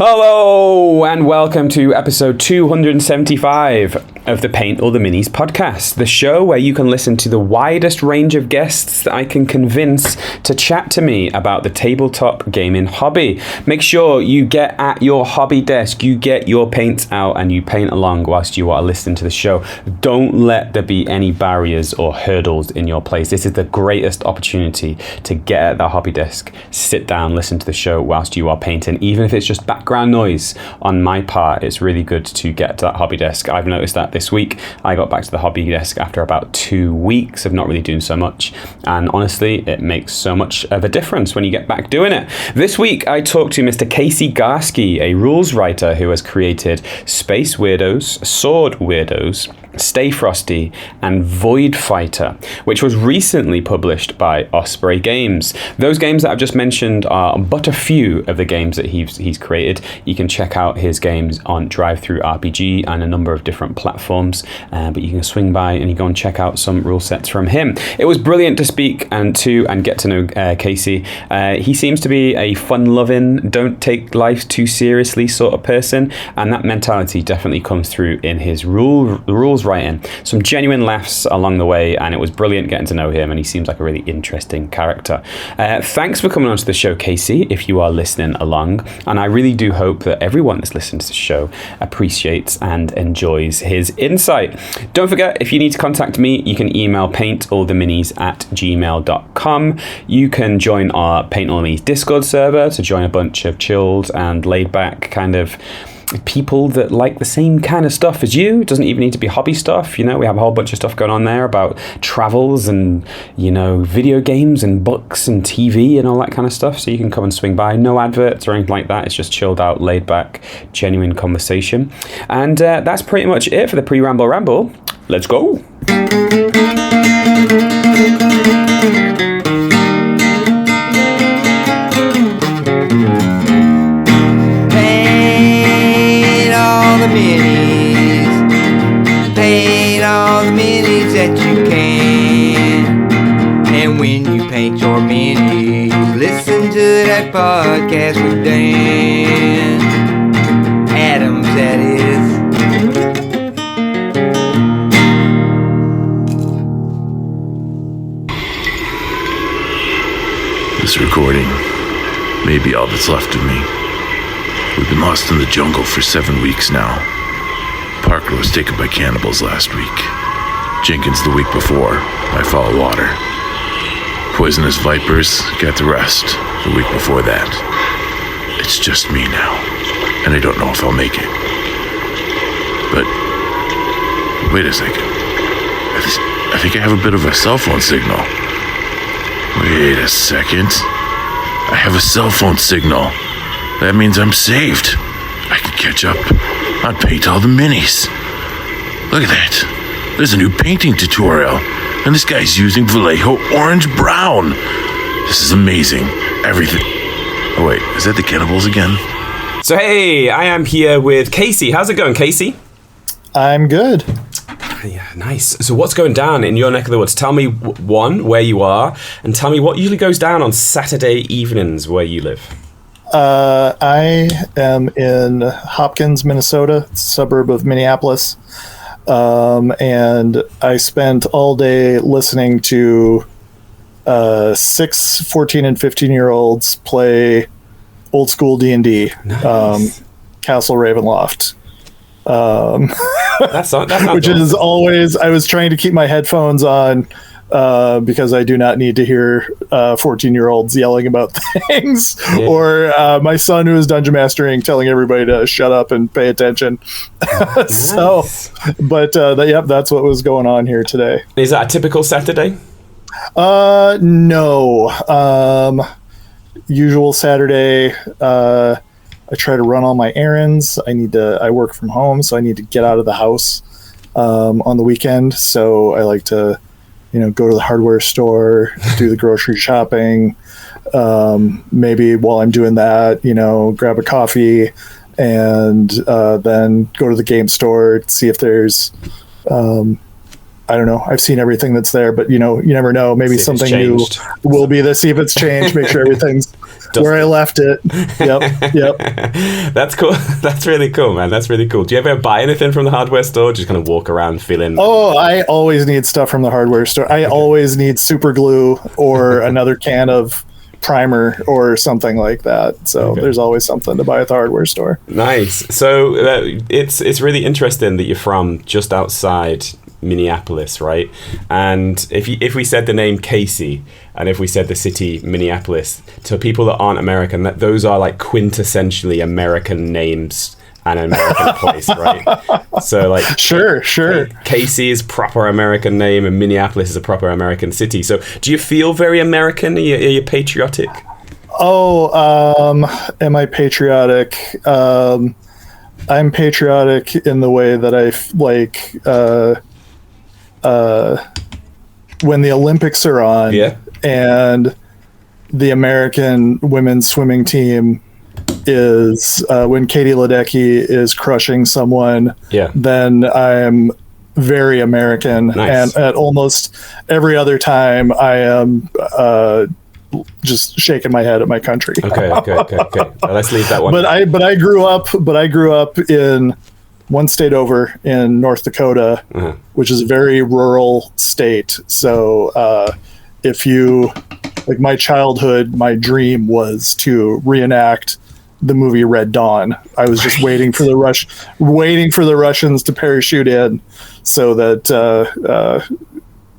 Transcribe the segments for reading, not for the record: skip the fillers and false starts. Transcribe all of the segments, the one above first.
Hello and welcome to episode 275 of the Paint All the Minis podcast, the show where you can listen to the widest range of guests that I can convince to chat to me about the tabletop gaming hobby. Make sure you get at your hobby desk, you get your paints out and you paint along whilst you are listening to the show. Don't let there be any barriers or hurdles in your place. This is the greatest opportunity to get at that hobby desk, sit down, listen to the show whilst you are painting, even if it's just background noise on my part. It's really good to get to that hobby desk. I've noticed that this week. I got back to the hobby desk after about 2 weeks of not really doing so much, and honestly it makes so much of a difference when you get back doing it. This week I talked to Mr. Casey Garske, a rules writer who has created Space Weirdos, Sword Weirdos, Stay Frosty, and Voidfighter, which was recently published by Osprey Games. Those games that I've just mentioned are but a few of the games that he's created. You can check out his games on Drive-Thru RPG and a number of different platforms, but you can swing by and you go and check out some rule sets from him. It was brilliant to speak and get to know Casey. He seems to be a fun-loving, don't take life too seriously sort of person, and that mentality definitely comes through in his rules writing. Some genuine laughs along the way, and it was brilliant getting to know him, and he seems like a really interesting character. Thanks for coming on to the show, Casey, if you are listening along, and I really do hope that everyone that's listening to the show appreciates and enjoys his insight. Don't forget, if you need to contact me, you can email paintalltheminis@gmail.com. You can join our Paint All the Minis Discord server to join a bunch of chilled and laid back kind of people that like the same kind of stuff as you. It doesn't even need to be hobby stuff. You know, we have a whole bunch of stuff going on there about travels and, you know, video games and books and TV and all that kind of stuff. So you can come and swing by. No adverts or anything like that. It's just chilled out, laid back, genuine conversation. And that's pretty much it for the pre-ramble ramble. Let's go. Paint all the minis that you can. And when you paint your minis, listen to that podcast with Dan Adams, that is. This recording may be all that's left of me. We've been lost in the jungle for 7 weeks now. Parker was taken by cannibals last week. Jenkins the week before by foul water. Poisonous vipers got the rest the week before that. It's just me now, and I don't know if I'll make it. But wait a second. I think I have a bit of a cell phone signal. Wait a second. I have a cell phone signal. That means I'm saved. I can catch up on Paint All the Minis. Look at that. There's a new painting tutorial, and this guy's using Vallejo Orange Brown. This is amazing. Everything. Oh wait, is that the cannibals again? So hey, I am here with Casey. How's it going, Casey? I'm good. Yeah, nice. So what's going down in your neck of the woods? Tell me, one, where you are, and tell me what usually goes down on Saturday evenings where you live. I am in Hopkins, Minnesota, a suburb of Minneapolis, and I spent all day listening to 6, 14, and 15-year-olds play old school D&D, nice. Castle Ravenloft. That's which is always, I was trying to keep my headphones on because I do not need to hear 14-year-olds yelling about things, yeah. Or my son who is dungeon mastering telling everybody to shut up and pay attention. Nice. So, but that's what was going on here today. Is that a typical Saturday? No. Usual Saturday. I try to run all my errands. I work from home, so I need to get out of the house on the weekend. So I like to, go to the hardware store, do the grocery shopping. Maybe while I'm doing that, grab a coffee and then go to the game store to see if there's, I don't know. I've seen everything that's there, but you never know. Maybe something new will be there. See if it's changed. Make sure everything's where I left it. Yep. That's cool. That's really cool, man. That's really cool. Do you ever buy anything from the hardware store? Just kind of walk around feeling... Oh, I always need stuff from the hardware store. I always need super glue or another can of primer or something like that. So there's always something to buy at the hardware store. Nice. So it's really interesting that you're from just outside Minneapolis, right? And if we said the name Casey and if we said the city Minneapolis, to people that aren't American, that those are like quintessentially American names and an American place, right? So like sure. Casey is proper American name and Minneapolis is a proper American city. So do you feel very American? Are you patriotic? Am I patriotic? I'm patriotic in the way that when the Olympics are on and the American women's swimming team is when Katie Ledecky is crushing someone, then I'm very American. Nice. And at almost every other time I am just shaking my head at my country. Okay. Well, let's leave that one. But I grew up in one state over in North Dakota, which is a very rural state. So if you like my childhood, my dream was to reenact the movie Red Dawn. I was just waiting for the Russians to parachute in so that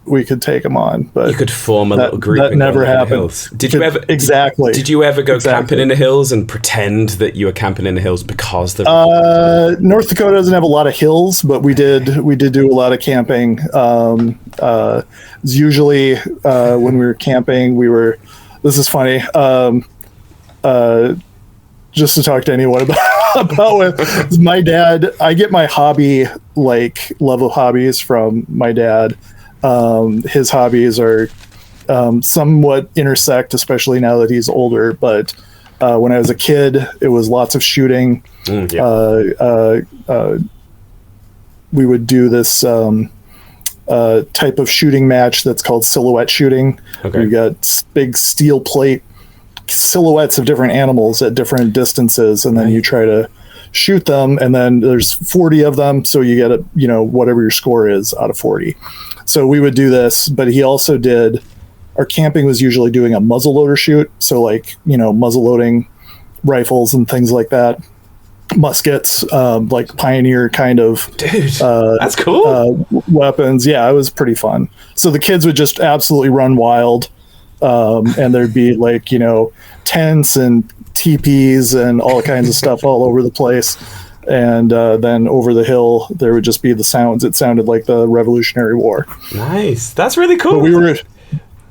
we could take them on. But you could form a little group. That never happened. Did you ever go camping in the hills and pretend that you were camping in the hills because the North Dakota doesn't have a lot of hills, but we did do a lot of camping. Usually when we were camping, this is funny. Just to talk to anyone about with my dad, I get my hobby, like love of hobbies from my dad. His hobbies are somewhat intersect, especially now that he's older. But when I was a kid, it was lots of shooting. We would do this type of shooting match that's called silhouette shooting. We got big steel plate silhouettes of different animals at different distances, and then you try to shoot them, and then there's 40 of them, so you get whatever your score is out of 40. So we would do this, but he also did, our camping was usually doing a muzzleloader shoot, so like muzzle loading rifles and things like that, muskets, like Pioneer kind of that's cool weapons. Yeah, it was pretty fun. So the kids would just absolutely run wild. And there'd be like, tents and teepees and all kinds of stuff all over the place. And then over the hill, there would just be the sounds. It sounded like the Revolutionary War. Nice. That's really cool. But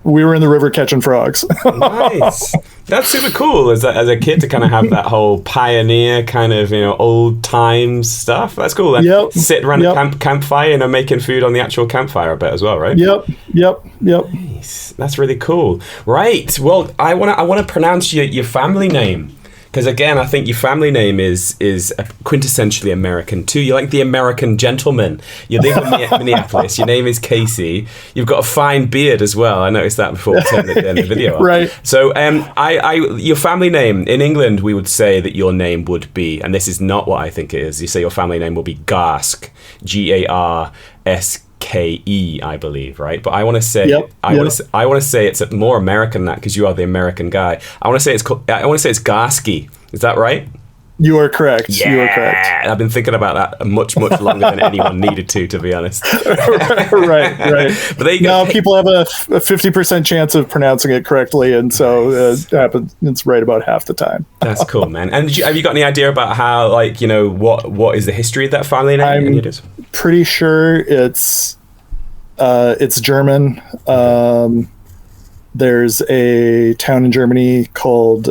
we were in the river catching frogs. Nice. That's super cool as a kid to kind of have that whole pioneer kind of, old times stuff. That's cool. And sit around a campfire and making food on the actual campfire, I bet, as well, right? Yep. Nice. That's really cool. Right. Well, I want to pronounce your family name. Because again, I think your family name is quintessentially American too. You're like the American gentleman. You live in Minneapolis. Your name is Casey. You've got a fine beard as well. I noticed that before we turned the video on. Right. So, your family name in England, we would say that your name would be, and this is not what I think it is. You say your family name will be Garske, Garske. I believe, right? But I want to say, I want to say it's more American than that because you are the American guy. I want to say it's Garske. Is that right? You are correct. Yeah. You are correct. I've been thinking about that much longer than anyone needed to be honest. right. But there you go. Now people have a 50% chance of pronouncing it correctly, and so it happens. It's right about half the time. That's cool, man. And have you got any idea about how, what is the history of that family name? I'm pretty sure it's German. There's a town in Germany called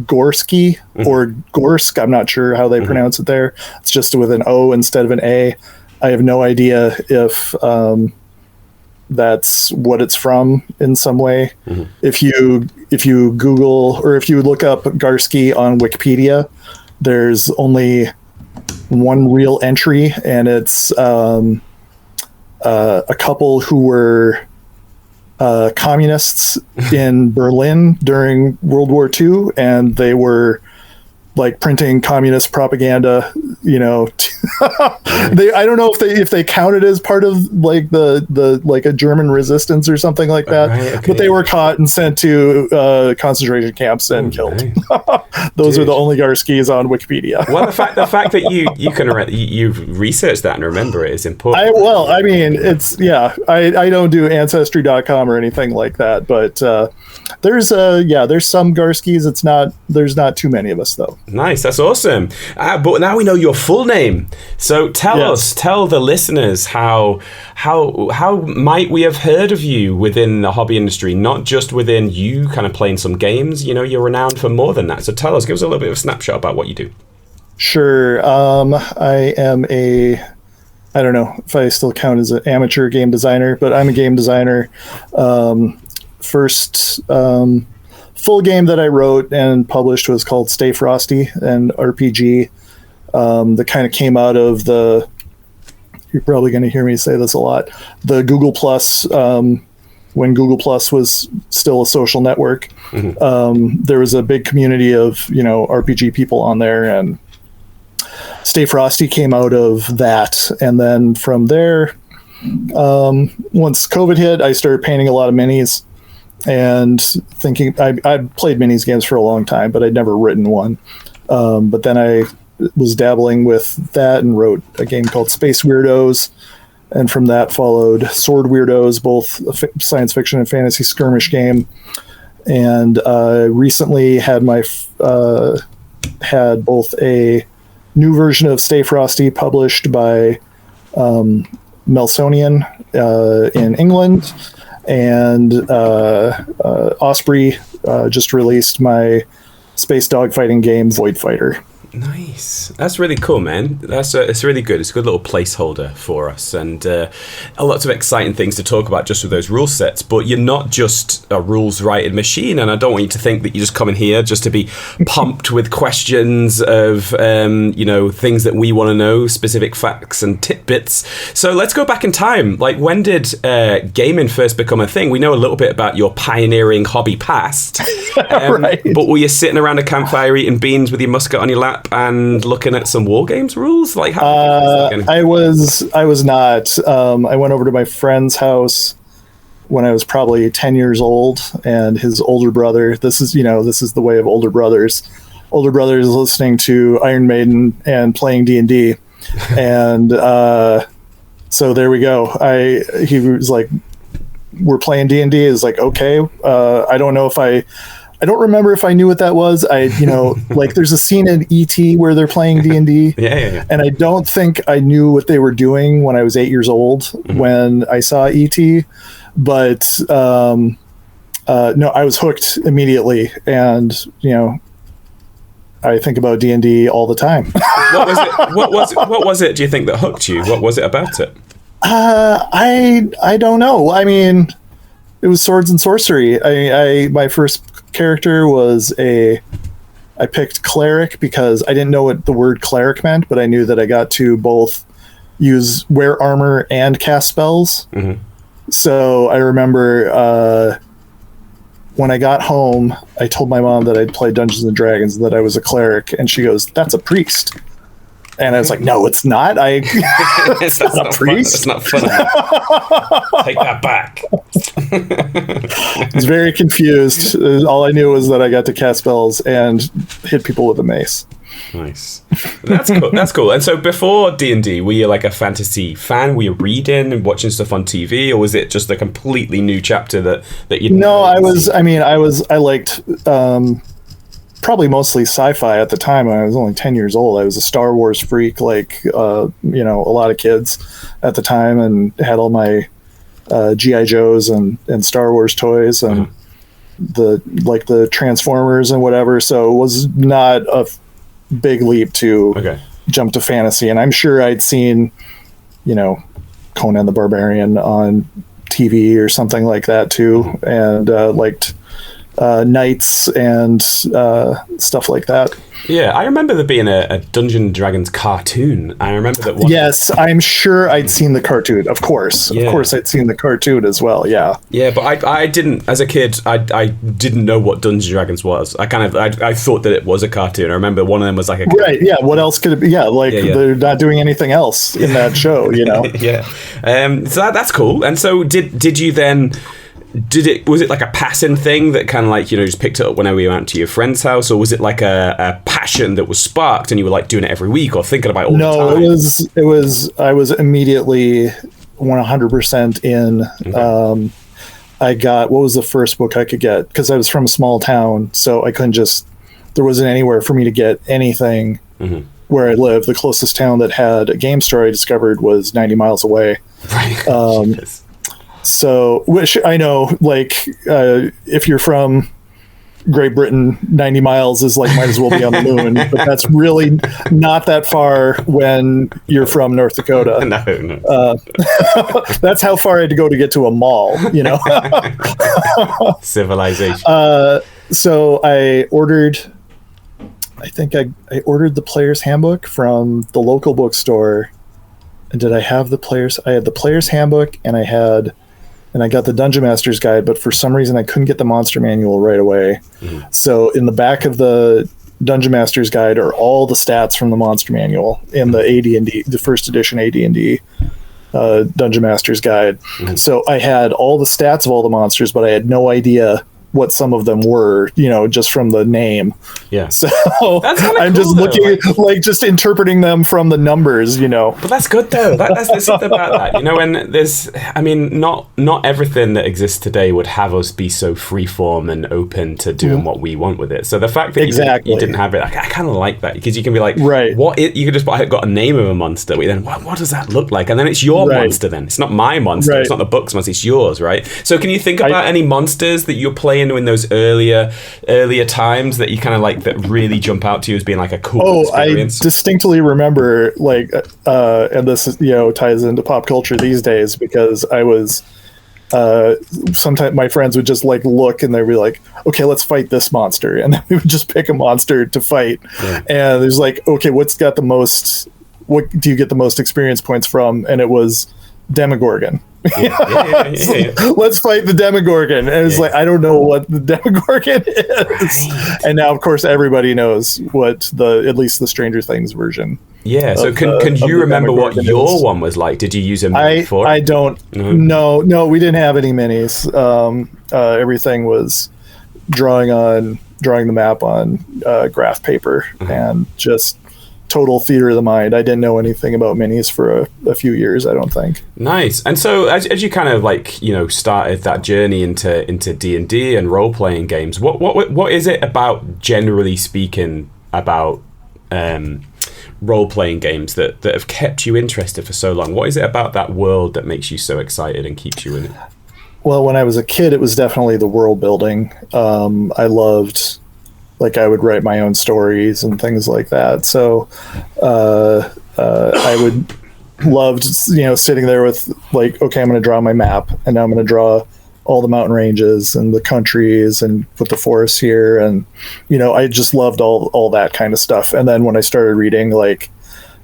Gorski or Gorsk. I'm not sure how they pronounce it there. It's just with an O instead of an A. I have no idea if that's what it's from in some way. If you Google or if you look up Garske on Wikipedia, there's only one real entry, and it's a couple who were communists in Berlin during World War II, and they were like printing communist propaganda, I don't know if they counted as part of like the like a German resistance or something like that, right, okay. but they were caught and sent to concentration camps and killed. Right. Those are the only Garskes on Wikipedia. Well, the fact that you've researched that and remember it is important. I don't do ancestry.com or anything like that, but there's some Garskes. There's not too many of us though. Nice, that's awesome. But now we know your full name. So tell the listeners how might we have heard of you within the hobby industry, not just within you kind of playing some games. You're renowned for more than that. So tell us, give us a little bit of a snapshot about what you do. Sure. I am I don't know if I still count as an amateur game designer, but I'm a game designer. First full game that I wrote and published was called Stay Frosty, an RPG that kind of came out of you're probably going to hear me say this a lot, the Google Plus, when Google Plus was still a social network. Mm-hmm. There was a big community of, RPG people on there, and Stay Frosty came out of that. And then from there, once COVID hit, I started painting a lot of minis and thinking I played minis games for a long time, but I'd never written one. But then I was dabbling with that and wrote a game called Space Weirdos. And from that followed Sword Weirdos, both a science fiction and fantasy skirmish game. And recently had had both a new version of Stay Frosty published by Melsonian in England, and Osprey just released my space dogfighting game Voidfighter. Nice. That's really cool, man. It's really good. It's a good little placeholder for us, and lots of exciting things to talk about just with those rule sets. But you're not just a rules writing machine, and I don't want you to think that you just come in here just to be pumped with questions of things that we want to know, specific facts and tidbits. So let's go back in time. Like, when did gaming first become a thing? We know a little bit about your pioneering hobby past, right. But were you sitting around a campfire eating beans with your musket on your lap and looking at some war games rules? Like, how I was not. I went over to my friend's house when I was probably 10 years old, and his older brother, this is the way of older brothers listening to Iron Maiden and playing D&D. And so there we go. He was like, we're playing D&D. Is like, okay. I don't remember if I knew what that was. Like there's a scene in E.T. where they're playing D&D. Yeah. And I don't think I knew what they were doing when I was 8 years old when I saw E.T. But no, I was hooked immediately. And, I think about D&D all the time. What was it, do you think, that hooked you? What was it about it? I don't know. I mean, it was swords and sorcery. My first character was I picked cleric because I didn't know what the word cleric meant, but I knew that I got to both wear armor and cast spells. Mm-hmm. So I remember when I got home, I told my mom that I'd played Dungeons and Dragons, that I was a cleric, and she goes, "That's a priest." And I was like, "No, it's not. It's not a priest. It's not fun. Take that back." I was very confused. All I knew was that I got to cast spells and hit people with a mace. Nice. That's cool. That's cool. And so before D&D, were you like a fantasy fan? Were you reading and watching stuff on TV, or was it just a completely new chapter that you? No, I liked probably mostly sci-fi at the time. I was only 10 years old. I was a Star Wars freak, like a lot of kids at the time, and had all my G.I. Joes and Star Wars toys and the Transformers and whatever. So it was not a big leap to jump to fantasy. And I'm sure I'd seen, Conan the Barbarian on TV or something like that too, and liked knights and stuff like that. Yeah, I remember there being a Dungeons and Dragons cartoon. I remember that one. Yes, I'm sure I'd seen the cartoon. Of course, I'd seen the cartoon as well. Yeah, yeah, but I didn't. As a kid, I didn't know what Dungeons and Dragons was. I thought that it was a cartoon. I remember one of them was like a right. Yeah, what else could it be? Yeah, they're not doing anything else in that show. You know. Yeah. So that's cool. And so did you then? Was it like a passing thing that kind of like, just picked it up whenever you went to your friend's house, or was it like a passion that was sparked and you were like doing it every week or thinking about it all the time? No, it was I was immediately 100% in. Okay. I got, what was the first book I could get? Because I was from a small town, so I couldn't there wasn't anywhere for me to get anything where I lived. The closest town that had a game store I discovered was 90 miles away. Right. So, which I know, if you're from Great Britain, 90 miles is might as well be on the moon, but that's really not that far when you're from North Dakota. No. That's how far I had to go to get to a mall, Civilization. So I ordered the Player's Handbook from the local bookstore. And did I have I had the Player's Handbook, and I got the Dungeon Master's Guide, but for some reason I couldn't get the Monster Manual right away. So in the back of the Dungeon Master's Guide are all the stats from the Monster Manual in the AD&D, the first edition AD&D Dungeon Master's Guide. So I had all the stats of all the monsters, but I had no idea what some of them were, just from the name. Yeah. So that's kinda I'm cool, just looking, just interpreting them from the numbers, But that's good though. There's something about that, and there's, not everything that exists today would have us be so freeform and open to doing what we want with it. So the fact that you didn't have it, I kind of like that, because you can be like, right, you could just got a name of a monster, but then what does that look like? And then it's your monster. Then it's not my monster. Right. It's not the book's monster. It's yours, right? So can you think about any monsters that you're playing in those earlier times that you kind of that really jump out to you as being like a cool experience? I distinctly remember and this is, ties into pop culture these days, because I was sometimes my friends would just look and they'd be like, okay, let's fight this monster, and then we would just pick a monster to fight. And there's okay, what do you get the most experience points from? And it was Demogorgon. Let's fight the Demogorgon. And it's I don't know what the Demogorgon is. Right. And now, of course, everybody knows what at least the Stranger Things version. Yeah. So can you remember what your one was like? Did you use a mini for it? I don't. No, we didn't have any minis. Everything was drawing the map on graph paper and just total theater of the mind. I didn't know anything about minis for a few years, I don't think. Nice. And so as you kind of started that journey into D&D and role-playing games, what is it about, generally speaking, about role-playing games that have kept you interested for so long? What is it about that world that makes you so excited and keeps you in it? Well, when I was a kid, it was definitely the world building. I loved, I would write my own stories and things like that. So I would loved, sitting there with okay, I'm going to draw my map, and now I'm going to draw all the mountain ranges and the countries and put the forests here. And, I just loved all that kind of stuff. And then when I started reading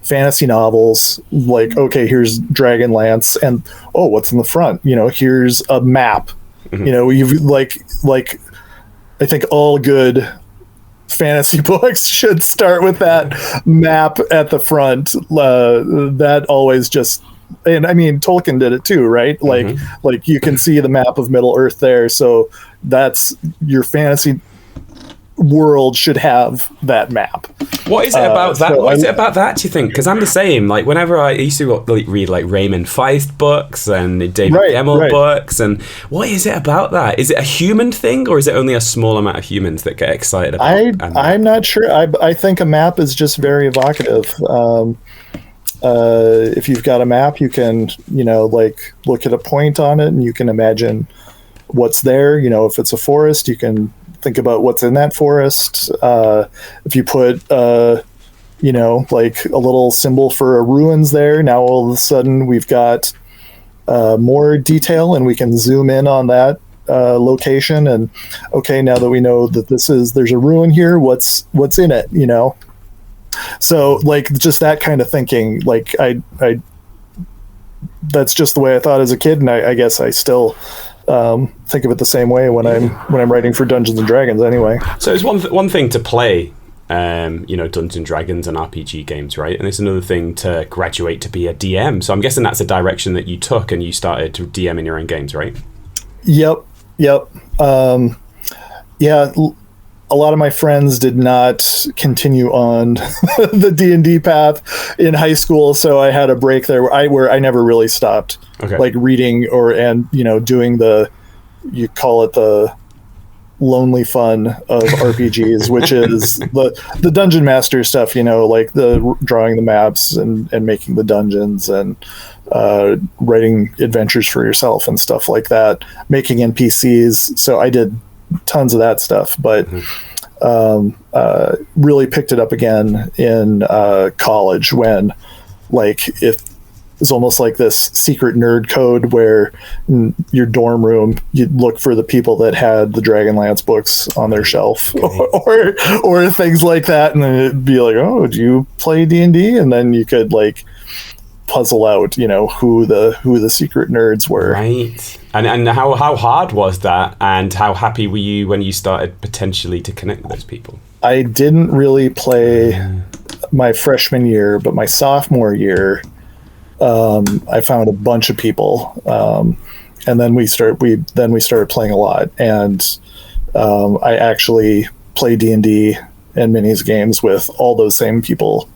fantasy novels, okay, here's Dragonlance, and what's in the front? Here's a map. You've I think all good fantasy books should start with that map at the front. That always just, and I mean, Tolkien did it too, right? You can see the map of Middle Earth there, so that's your fantasy world should have that map. What is it about that? What is it about that, do you think? Because I'm the same. Whenever I used to read Raymond Feist books and David Gemmell books, and what is it about that? Is it a human thing, or is it only a small amount of humans that get excited about? I'm not sure. I think a map is just very evocative. If you've got a map, you can look at a point on it and you can imagine what's there. If it's a forest, you can think about what's in that forest. If you put a little symbol for a ruins there, now all of a sudden we've got more detail and we can zoom in on that location, and okay, now that we know that there's a ruin here, what's in it, So like just that kind of thinking, like I that's just the way I thought as a kid, and I guess I still think of it the same way when I'm writing for Dungeons and Dragons anyway. So it's one thing to play Dungeons and Dragons and RPG games, right? And it's another thing to graduate to be a DM. So I'm guessing that's a direction that you took and you started to DM in your own games, right? Yep. Yeah, a lot of my friends did not continue on the D&D path in high school, so I had a break there where I never really stopped, like reading and doing you call it the lonely fun of RPGs, which is the dungeon master stuff, like the drawing the maps and making the dungeons and writing adventures for yourself and stuff like that, making NPCs. So I did tons of that stuff, but really picked it up again in college when it's almost like this secret nerd code where in your dorm room you'd look for the people that had the Dragonlance books on their shelf, or things like that, and then it'd be like, oh, do you play D&D? And then you could puzzle out who the secret nerds were, right? And how hard was that, and how happy were you when you started potentially to connect with those people? I didn't really play my freshman year, but my sophomore year I found a bunch of people, and then we started playing a lot, and I actually play D&D and minis games with all those same people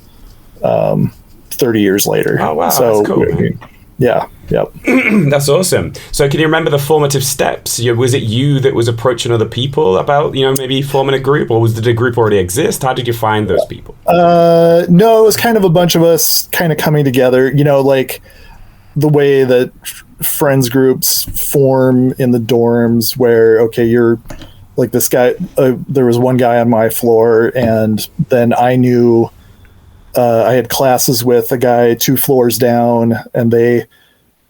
30 years later. Oh wow, so that's cool, man. Yeah. That's awesome. So can you remember the formative steps? Was it you that was approaching other people about maybe forming a group, or did a group already exist? How did you find those people? No, it was kind of a bunch of us kind of coming together, like the way that friends groups form in the dorms, where you're like this guy, there was one guy on my floor, and then I knew I had classes with a guy 2 floors down, and they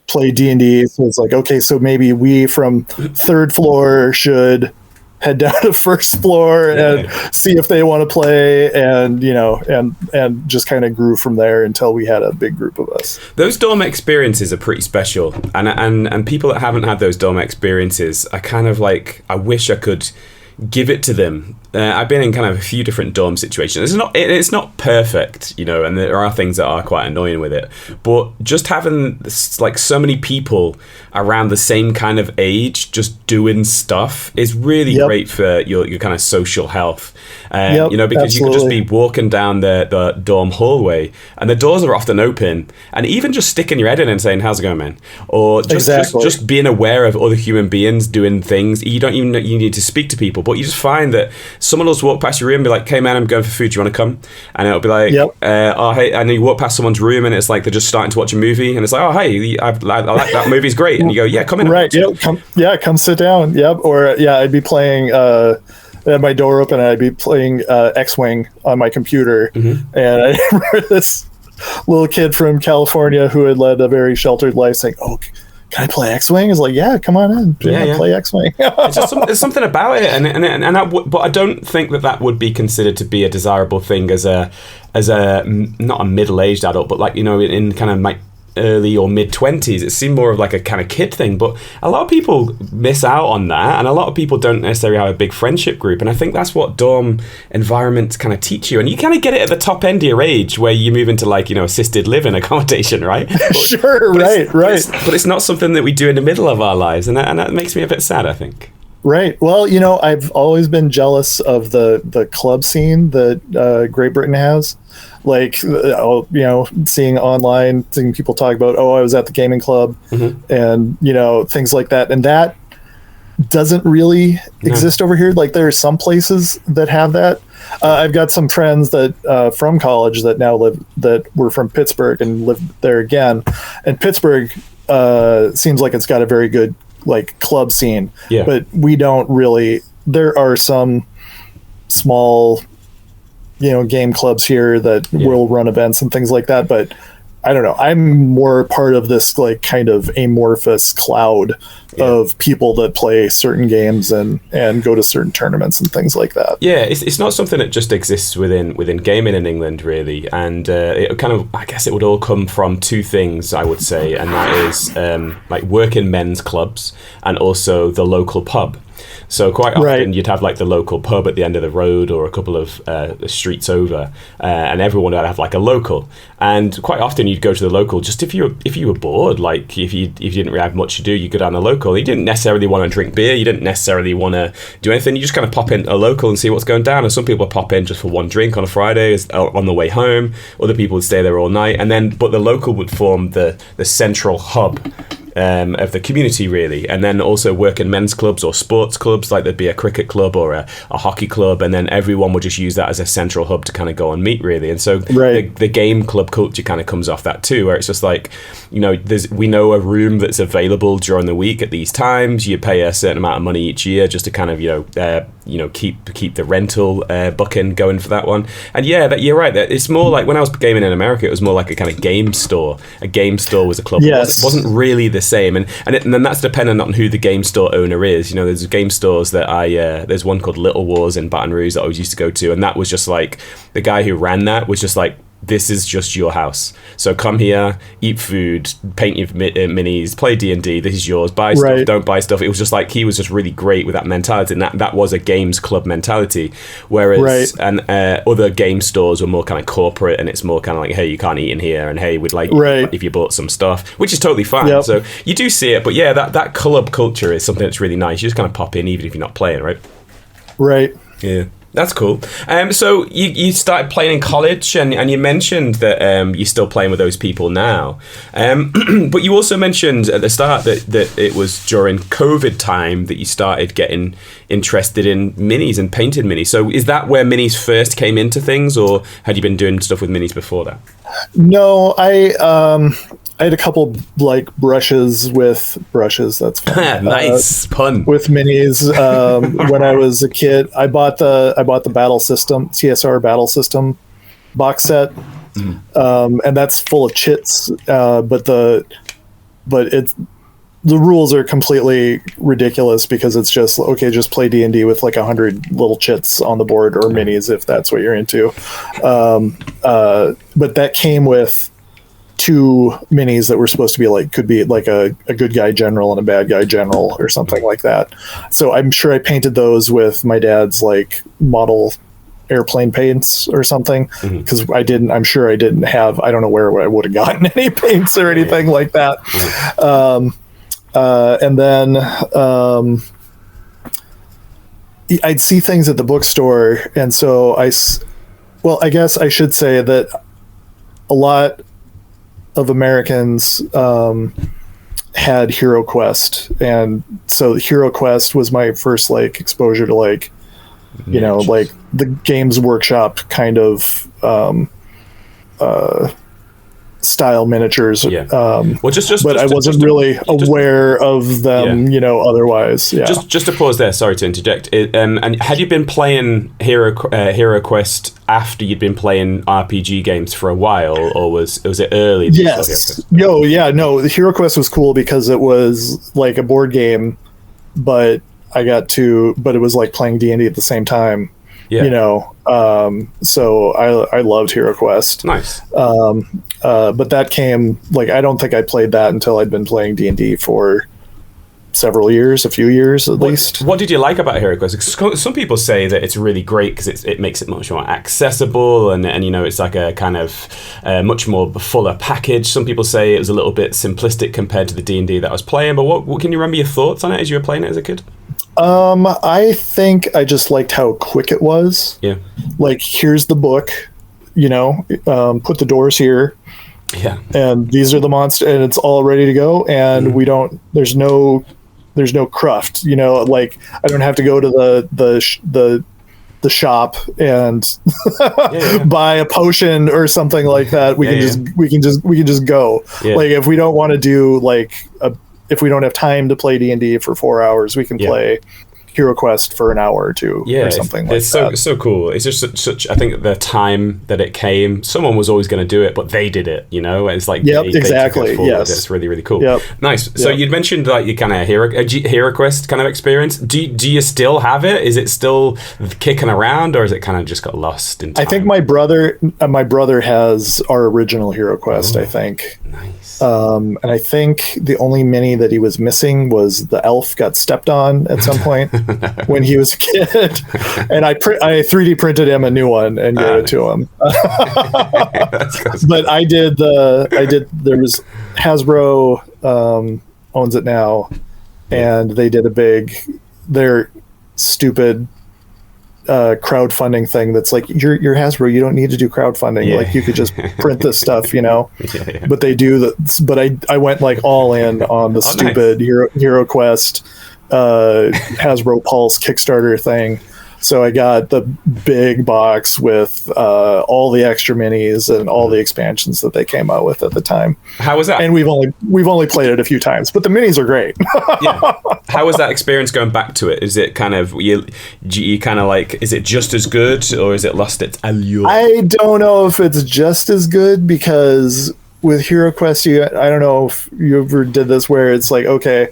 play D&D. So it's like, okay, so maybe we from 3rd floor should head down to 1st floor and see if they want to play, and and just kind of grew from there until we had a big group of us. Those dorm experiences are pretty special, and people that haven't had those dorm experiences, I wish I could give it to them. I've been in kind of a few different dorm situations. It's not perfect, and there are things that are quite annoying with it. But just having so many people around the same kind of age just doing stuff is really great for your kind of social health. Because absolutely. You could just be walking down the dorm hallway, and the doors are often open, and even just sticking your head in and saying, "How's it going, man?" Or just being aware of other human beings doing things. You don't even you need to speak to people, but you just find that someone will just walk past your room and be like, "Hey man, I'm going for food, do you want to come?" And it'll be like, "Oh hey," and then you walk past someone's room and it's like they're just starting to watch a movie, and it's like, "Oh hey, I like that movie's great," and you go, "Yeah, come in." Right, come sit down. Yep. Or I'd be playing I had my door open and I'd be playing X-Wing on my computer, and I remember this little kid from California who had led a very sheltered life saying, "Oh, can I play X-Wing?" It's like, "Yeah, come on in. Play X-Wing." There's something about it, but I don't think that would be considered to be a desirable thing as a not a middle-aged adult, but in kind of my early or mid-20s. It seemed more of like a kind of kid thing, but a lot of people miss out on that, and a lot of people don't necessarily have a big friendship group, and I think that's what dorm environments kind of teach you, and you kind of get it at the top end of your age where you move into assisted living accommodation, right? Sure, right. But it's not something that we do in the middle of our lives, and that makes me a bit sad, I think. Right. Well, I've always been jealous of the club scene that Great Britain has. Seeing people talk about, I was at the gaming club, and, things like that. And that doesn't really exist over here. There are some places that have that. I've got some friends that from college that now that were from Pittsburgh and live there again. And Pittsburgh seems like it's got a very good club scene, but we don't really. There are some small game clubs here that will run events and things like that, but I don't know. I'm more part of this like kind of amorphous cloud of people that play certain games and go to certain tournaments and things like that. Yeah, it's not something that just exists within gaming in England, really. And it kind of, I guess it would all come from two things, I would say, and that is like working men's clubs and also the local pub. So quite often you'd have like the local pub at the end of the road or a couple of streets over, and everyone would have like a local. And quite often you'd go to the local just if you were bored, like if you didn't really have much to do, you go down the local. You didn't necessarily want to drink beer, you didn't necessarily want to do anything. You just kind of pop in a local and see what's going down. And some people pop in just for one drink on a Friday on the way home. Other people would stay there all night, but the local would form the central hub of the community, really. And then also work in men's clubs or sports clubs, like there'd be a cricket club or a hockey club, and then everyone would just use that as a central hub to kind of go and meet, really. And so the game club culture kind of comes off that too, where it's just like, we know a room that's available during the week at these times. You pay a certain amount of money each year just to kind of keep the rental booking going for that one. And you're right, that it's more like when I was gaming in America, it was more like a kind of game store. A game store was a club. Yes. It wasn't really the same, and then that's dependent on who the game store owner is. There's game stores that there's one called Little Wars in Baton Rouge that I always used to go to, and that was just like the guy who ran that was just like, this is just your house, so come here, eat food, paint your minis, play D&D, this is yours, buy stuff, don't buy stuff. It was just like, he was just really great with that mentality, and that was a games club mentality, whereas other game stores were more kind of corporate, and it's more kind of like, hey, you can't eat in here, and hey, we'd like if you bought some stuff, which is totally fine. So you do see it, but that club culture is something that's really nice. You just kind of pop in even if you're not playing, right? Yeah. That's cool. So you started playing in college, and you mentioned that you're still playing with those people now. But you also mentioned at the start that it was during COVID time that you started getting interested in minis and painted minis. So is that where minis first came into things, or had you been doing stuff with minis before that? No, I had a couple like brushes. That's fun. Nice pun. With minis. When I was a kid, I bought the battle system, CSR battle system box set, and that's full of chits. But the rules are completely ridiculous because it's just okay. Just play D&D with like 100 little chits on the board or minis if that's what you're into. But that came with 2 minis that were supposed to be like, could be like a good guy general and a bad guy general or something like that. So I'm sure I painted those with my dad's like model airplane paints or something, because I'm sure I didn't have, I don't know where I would have gotten any paints or anything like that. And then I'd see things at the bookstore, and so I guess I should say that a lot of Americans had Hero Quest, and so Hero Quest was my first like exposure to like like the Games Workshop kind of style miniatures. But I wasn't really aware of them, otherwise. Just to pause there, sorry to interject. And had you been playing Hero Quest after you'd been playing RPG games for a while, or was it early? Yes. No, the Hero Quest was cool because it was like a board game, but but it was like playing D&D at the same time. So I loved Hero Quest. Nice. But that came like, I don't think I played that until I'd been playing D&D for several years, a few years at least. What did you like about Hero Quest? Some people say that it's really great because it makes it much more accessible, and it's like a kind of much more fuller package. Some people say it was a little bit simplistic compared to the D&D that I was playing, but what can you remember your thoughts on it as you were playing it as a kid? I think I just liked how quick it was. Yeah. Like, here's the book, put the doors here. Yeah. And these are the monsters, and it's all ready to go. And there's no cruft, like I don't have to go to the shop and buy a potion or something like that. We can just go. Yeah. Like, if we don't want to do if we don't have time to play D&D for 4 hours, we can play Hero Quest for an hour or two or something like that. It's so cool. It's just such I think the time that it came, someone was always going to do it, but they did it, it's like exactly. Yes, it's really, really cool. Yep. Nice. So you'd mentioned like your kind of Hero Quest kind of experience. Do you still have it? Is it still kicking around, or is it kind of just got lost in time? I think my brother has our original Hero Quest. I think. Nice. And I think the only mini that he was missing was the elf got stepped on at some point when he was a kid, and I 3D printed him a new one and gave it to him. But there was Hasbro owns it now, and they did their stupid crowdfunding thing that's like, you're Hasbro, you don't need to do crowdfunding. Like, you could just print this stuff, But they do that. But I went like all in on the stupid Hero Quest Hasbro Pulse Kickstarter thing. So I got the big box with all the extra minis and all the expansions that they came out with at the time. How was that? And we've only played it a few times, but the minis are great. How was that experience going back to it? Is it kind of you kind of like, is it just as good, or is it lost its allure? I don't know if it's just as good, because with Hero Quest, I don't know if you ever did this where it's like, okay,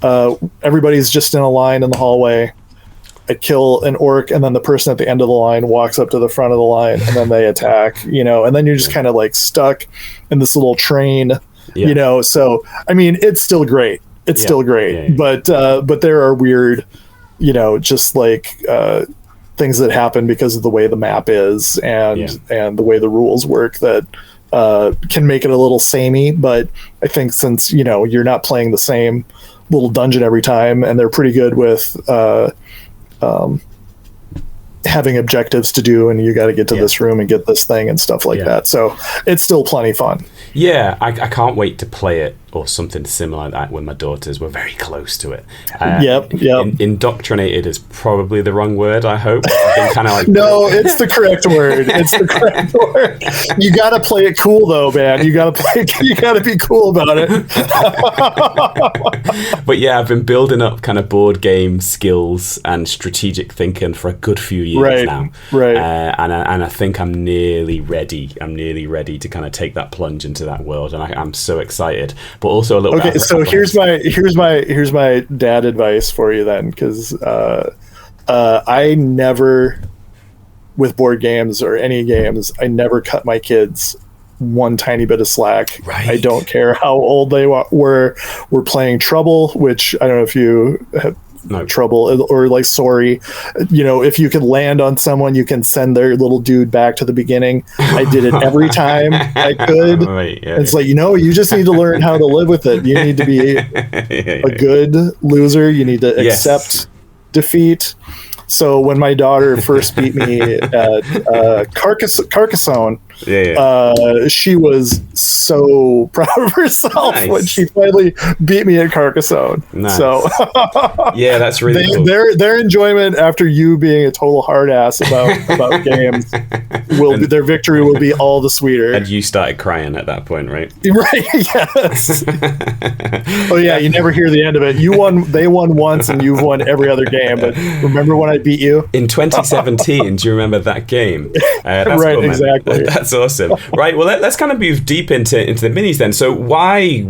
everybody's just in a line in the hallway. I kill an orc, and then the person at the end of the line walks up to the front of the line, and then they attack, and then you're just kind of like stuck in this little train, so I mean, it's still great. It's still great. But there are weird, just like things that happen because of the way the map is and the way the rules work that can make it a little samey. But I think since you're not playing the same little dungeon every time, and they're pretty good with having objectives to do, and you got to get to this room and get this thing and stuff like that. So it's still plenty fun. Yeah, I can't wait to play it or something similar like that with my daughters. We're very close to it. Yep. Indoctrinated is probably the wrong word, I hope. I've been kind of like, no, it's the correct word. It's the correct word. You got to play it cool, though, man. You got to be cool about it. But yeah, I've been building up kind of board game skills and strategic thinking for a good few years now. Right. And I think I'm nearly ready. I'm nearly ready to kind of take that plunge into that world, and I'm so excited. But also a little bit. Okay, so here's my dad advice for you then, because I never, with board games or any games, I never cut my kids one tiny bit of slack. Right. I don't care how old they were. We're playing Trouble, which I don't know if you have. No. Trouble or like Sorry, if you can land on someone, you can send their little dude back to the beginning. I did it every time I could. It's like, you just need to learn how to live with it. You need to be a good loser. You need to accept defeat. So when my daughter first beat me at Carcassonne, she was so proud of herself when she finally beat me at Carcassonne. Nice. So yeah, that's really cool. Their enjoyment after you being a total hard ass about games their victory will be all the sweeter. And you started crying at that point, right? Right. Yes. Oh yeah, you never hear the end of it. They won once, and you've won every other game. But remember when I beat you in 2017? Do you remember that game? Right, cool, exactly. That's awesome. Right, well, let's kind of move deep into the minis then. So why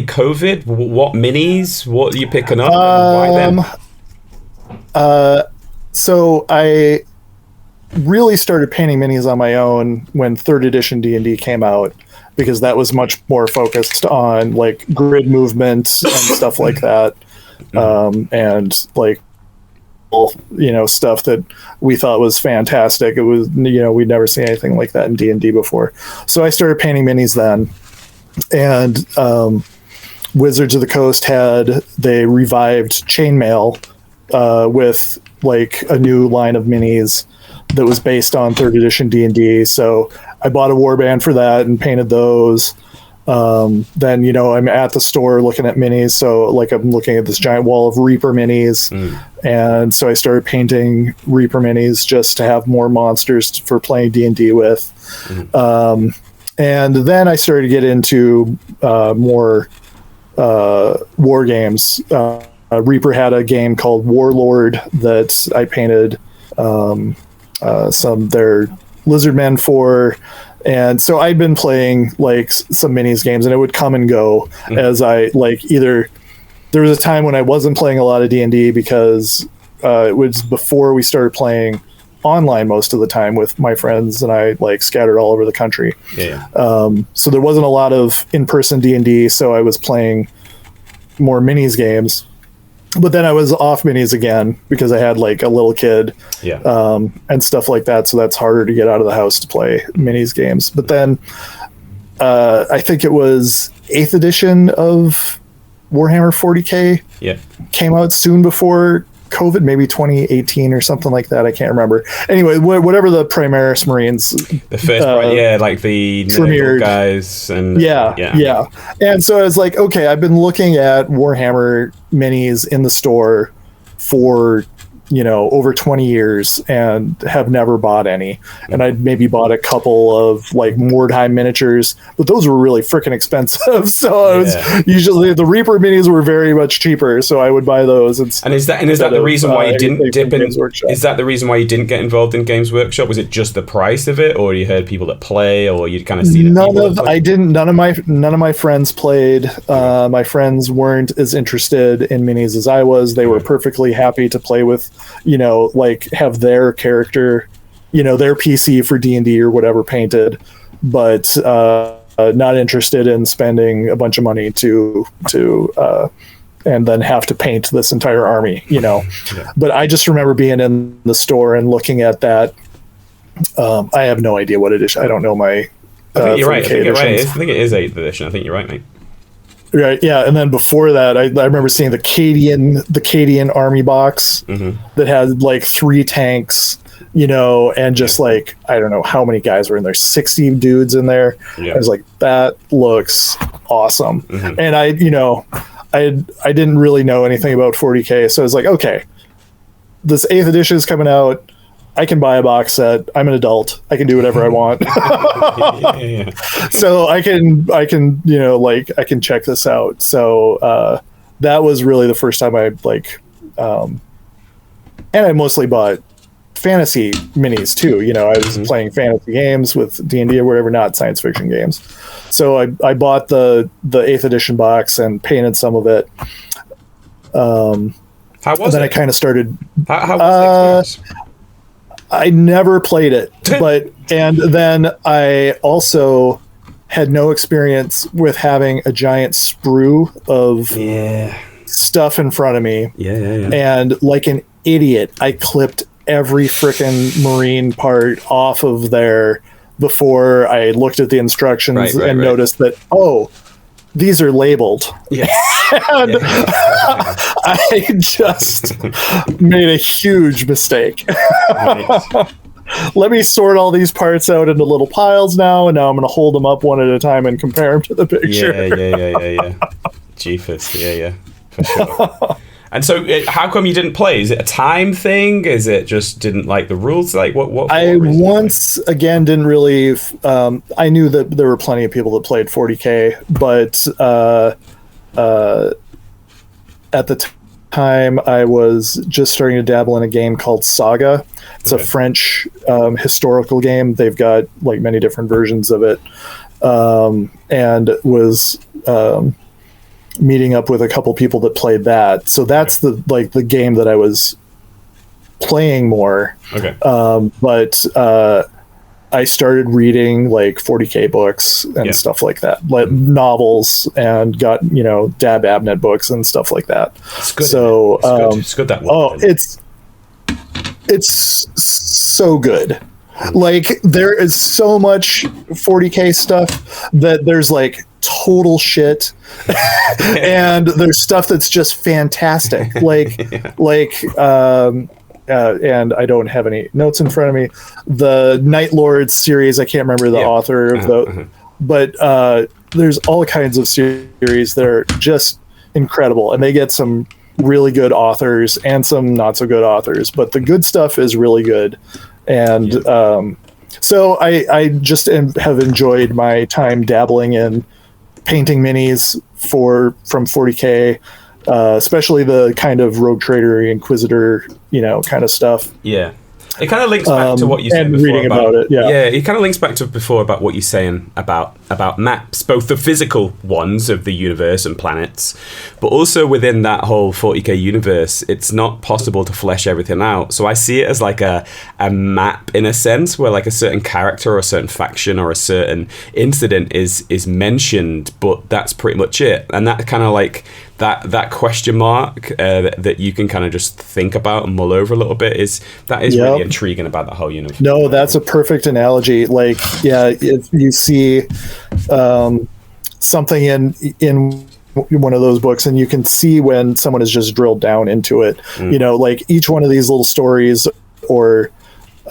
COVID? What minis? What are you picking up? And why them? So I really started painting minis on my own when 3rd edition D&D came out, because that was much more focused on like grid movement and stuff like that. And like, stuff that we thought was fantastic. It was, we'd never seen anything like that in D&D before. So I started painting minis then. And Wizards of the Coast they revived Chainmail with like a new line of minis that was based on 3rd edition D&D. So I bought a warband for that and painted those. Then, I'm at the store looking at minis. So like I'm looking at this giant wall of Reaper minis. And so I started painting Reaper minis just to have more monsters for playing D&D with. And then I started to get into more war games. Reaper had a game called Warlord that I painted some their Lizardmen for. And so I'd been playing like some minis games, and it would come and go as I like either. There was a time when I wasn't playing a lot of D&D because it was before we started playing online most of the time with my friends, and I like scattered all over the country. So there wasn't a lot of in-person D&D, so I was playing more minis games. But then I was off minis again because I had like a little kid and stuff like that. So that's harder to get out of the house to play minis games. But then I think it was 8th edition of Warhammer 40K came out soon before COVID, maybe 2018 or something like that. I can't remember. Anyway, whatever the Primaris Marines, the first, like the premiered guys, and and so I was like, okay, I've been looking at Warhammer minis in the store for over 20 years and have never bought any. And I'd maybe bought a couple of like Mordheim miniatures, but those were really freaking expensive. So I was usually the Reaper minis were very much cheaper, so I would buy those. And is that the reason why you didn't dip in? Is that the reason why you didn't get involved in Games Workshop? Was it just the price of it, or you heard people that play, or you'd kind of see that? I didn't. None of my friends played. My friends weren't as interested in minis as I was. They were perfectly happy to play with, like have their character, their PC for D&D or whatever painted, but not interested in spending a bunch of money to and then have to paint this entire army, But I just remember being in the store and looking at that. I have no idea what edition. I don't know my. I think you're right. I think it is 8th edition. I think you're right, mate. Right, yeah, and then before that, I remember seeing the Cadian army box that had like 3 tanks, and just like I don't know how many guys were in there, 60 dudes in there. I was like, that looks awesome, and I didn't really know anything about 40K, so I was like, okay, this 8th edition is coming out. I can buy a box set. I'm an adult. I can do whatever I want. So I can, I can check this out. So that was really the first time I and I mostly bought fantasy minis too. I was playing fantasy games with D&D or whatever, not science fiction games. So I bought the 8th edition box and painted some of it. How was it? Then I kind of started. How was the experience? I never played it, and then I also had no experience with having a giant sprue of stuff in front of me. And like an idiot, I clipped every frickin' Marine part off of there before I looked at the instructions and noticed that, these are labeled. And I just made a huge mistake. Let me sort all these parts out into little piles now, and now I'm going to hold them up one at a time and compare them to the picture. Jeepers, for sure. And so, how come you didn't play? Is it a time thing? Is it just didn't like the rules? Like what I once again didn't really. I knew that there were plenty of people that played 40K, but at the time I was just starting to dabble in a game called Saga. It's a French historical game. They've got like many different versions of it, and was. Meeting up with a couple people that played that, so that's the game that I was playing more. But I started reading like 40K books and stuff like that, like novels, and got Dab Abnett books and stuff like that. It's good. So it's good that one. It's so good. Like there is so much 40K stuff that there's like total shit and there's stuff that's just fantastic. And I don't have any notes in front of me. The Night Lords series, I can't remember the author of but there's all kinds of series that are just incredible, and they get some really good authors and some not so good authors, but the good stuff is really good. And so I just have enjoyed my time dabbling in painting minis from 40K. especially the kind of rogue trader, inquisitor, kind of stuff. Yeah. It kind of links back to what you said before reading about it. Yeah, it kind of links back to before about what you're saying about maps, both the physical ones of the universe and planets, but also within that whole 40k universe, it's not possible to flesh everything out. So I see it as like a map in a sense, where like a certain character or a certain faction or a certain incident is mentioned, but that's pretty much it. And that kind of like that question mark that you can kind of just think about and mull over a little bit is really intriguing about the whole universe. No, that's a perfect analogy. Like, if you see something in one of those books, and you can see when someone has just drilled down into it, like each one of these little stories or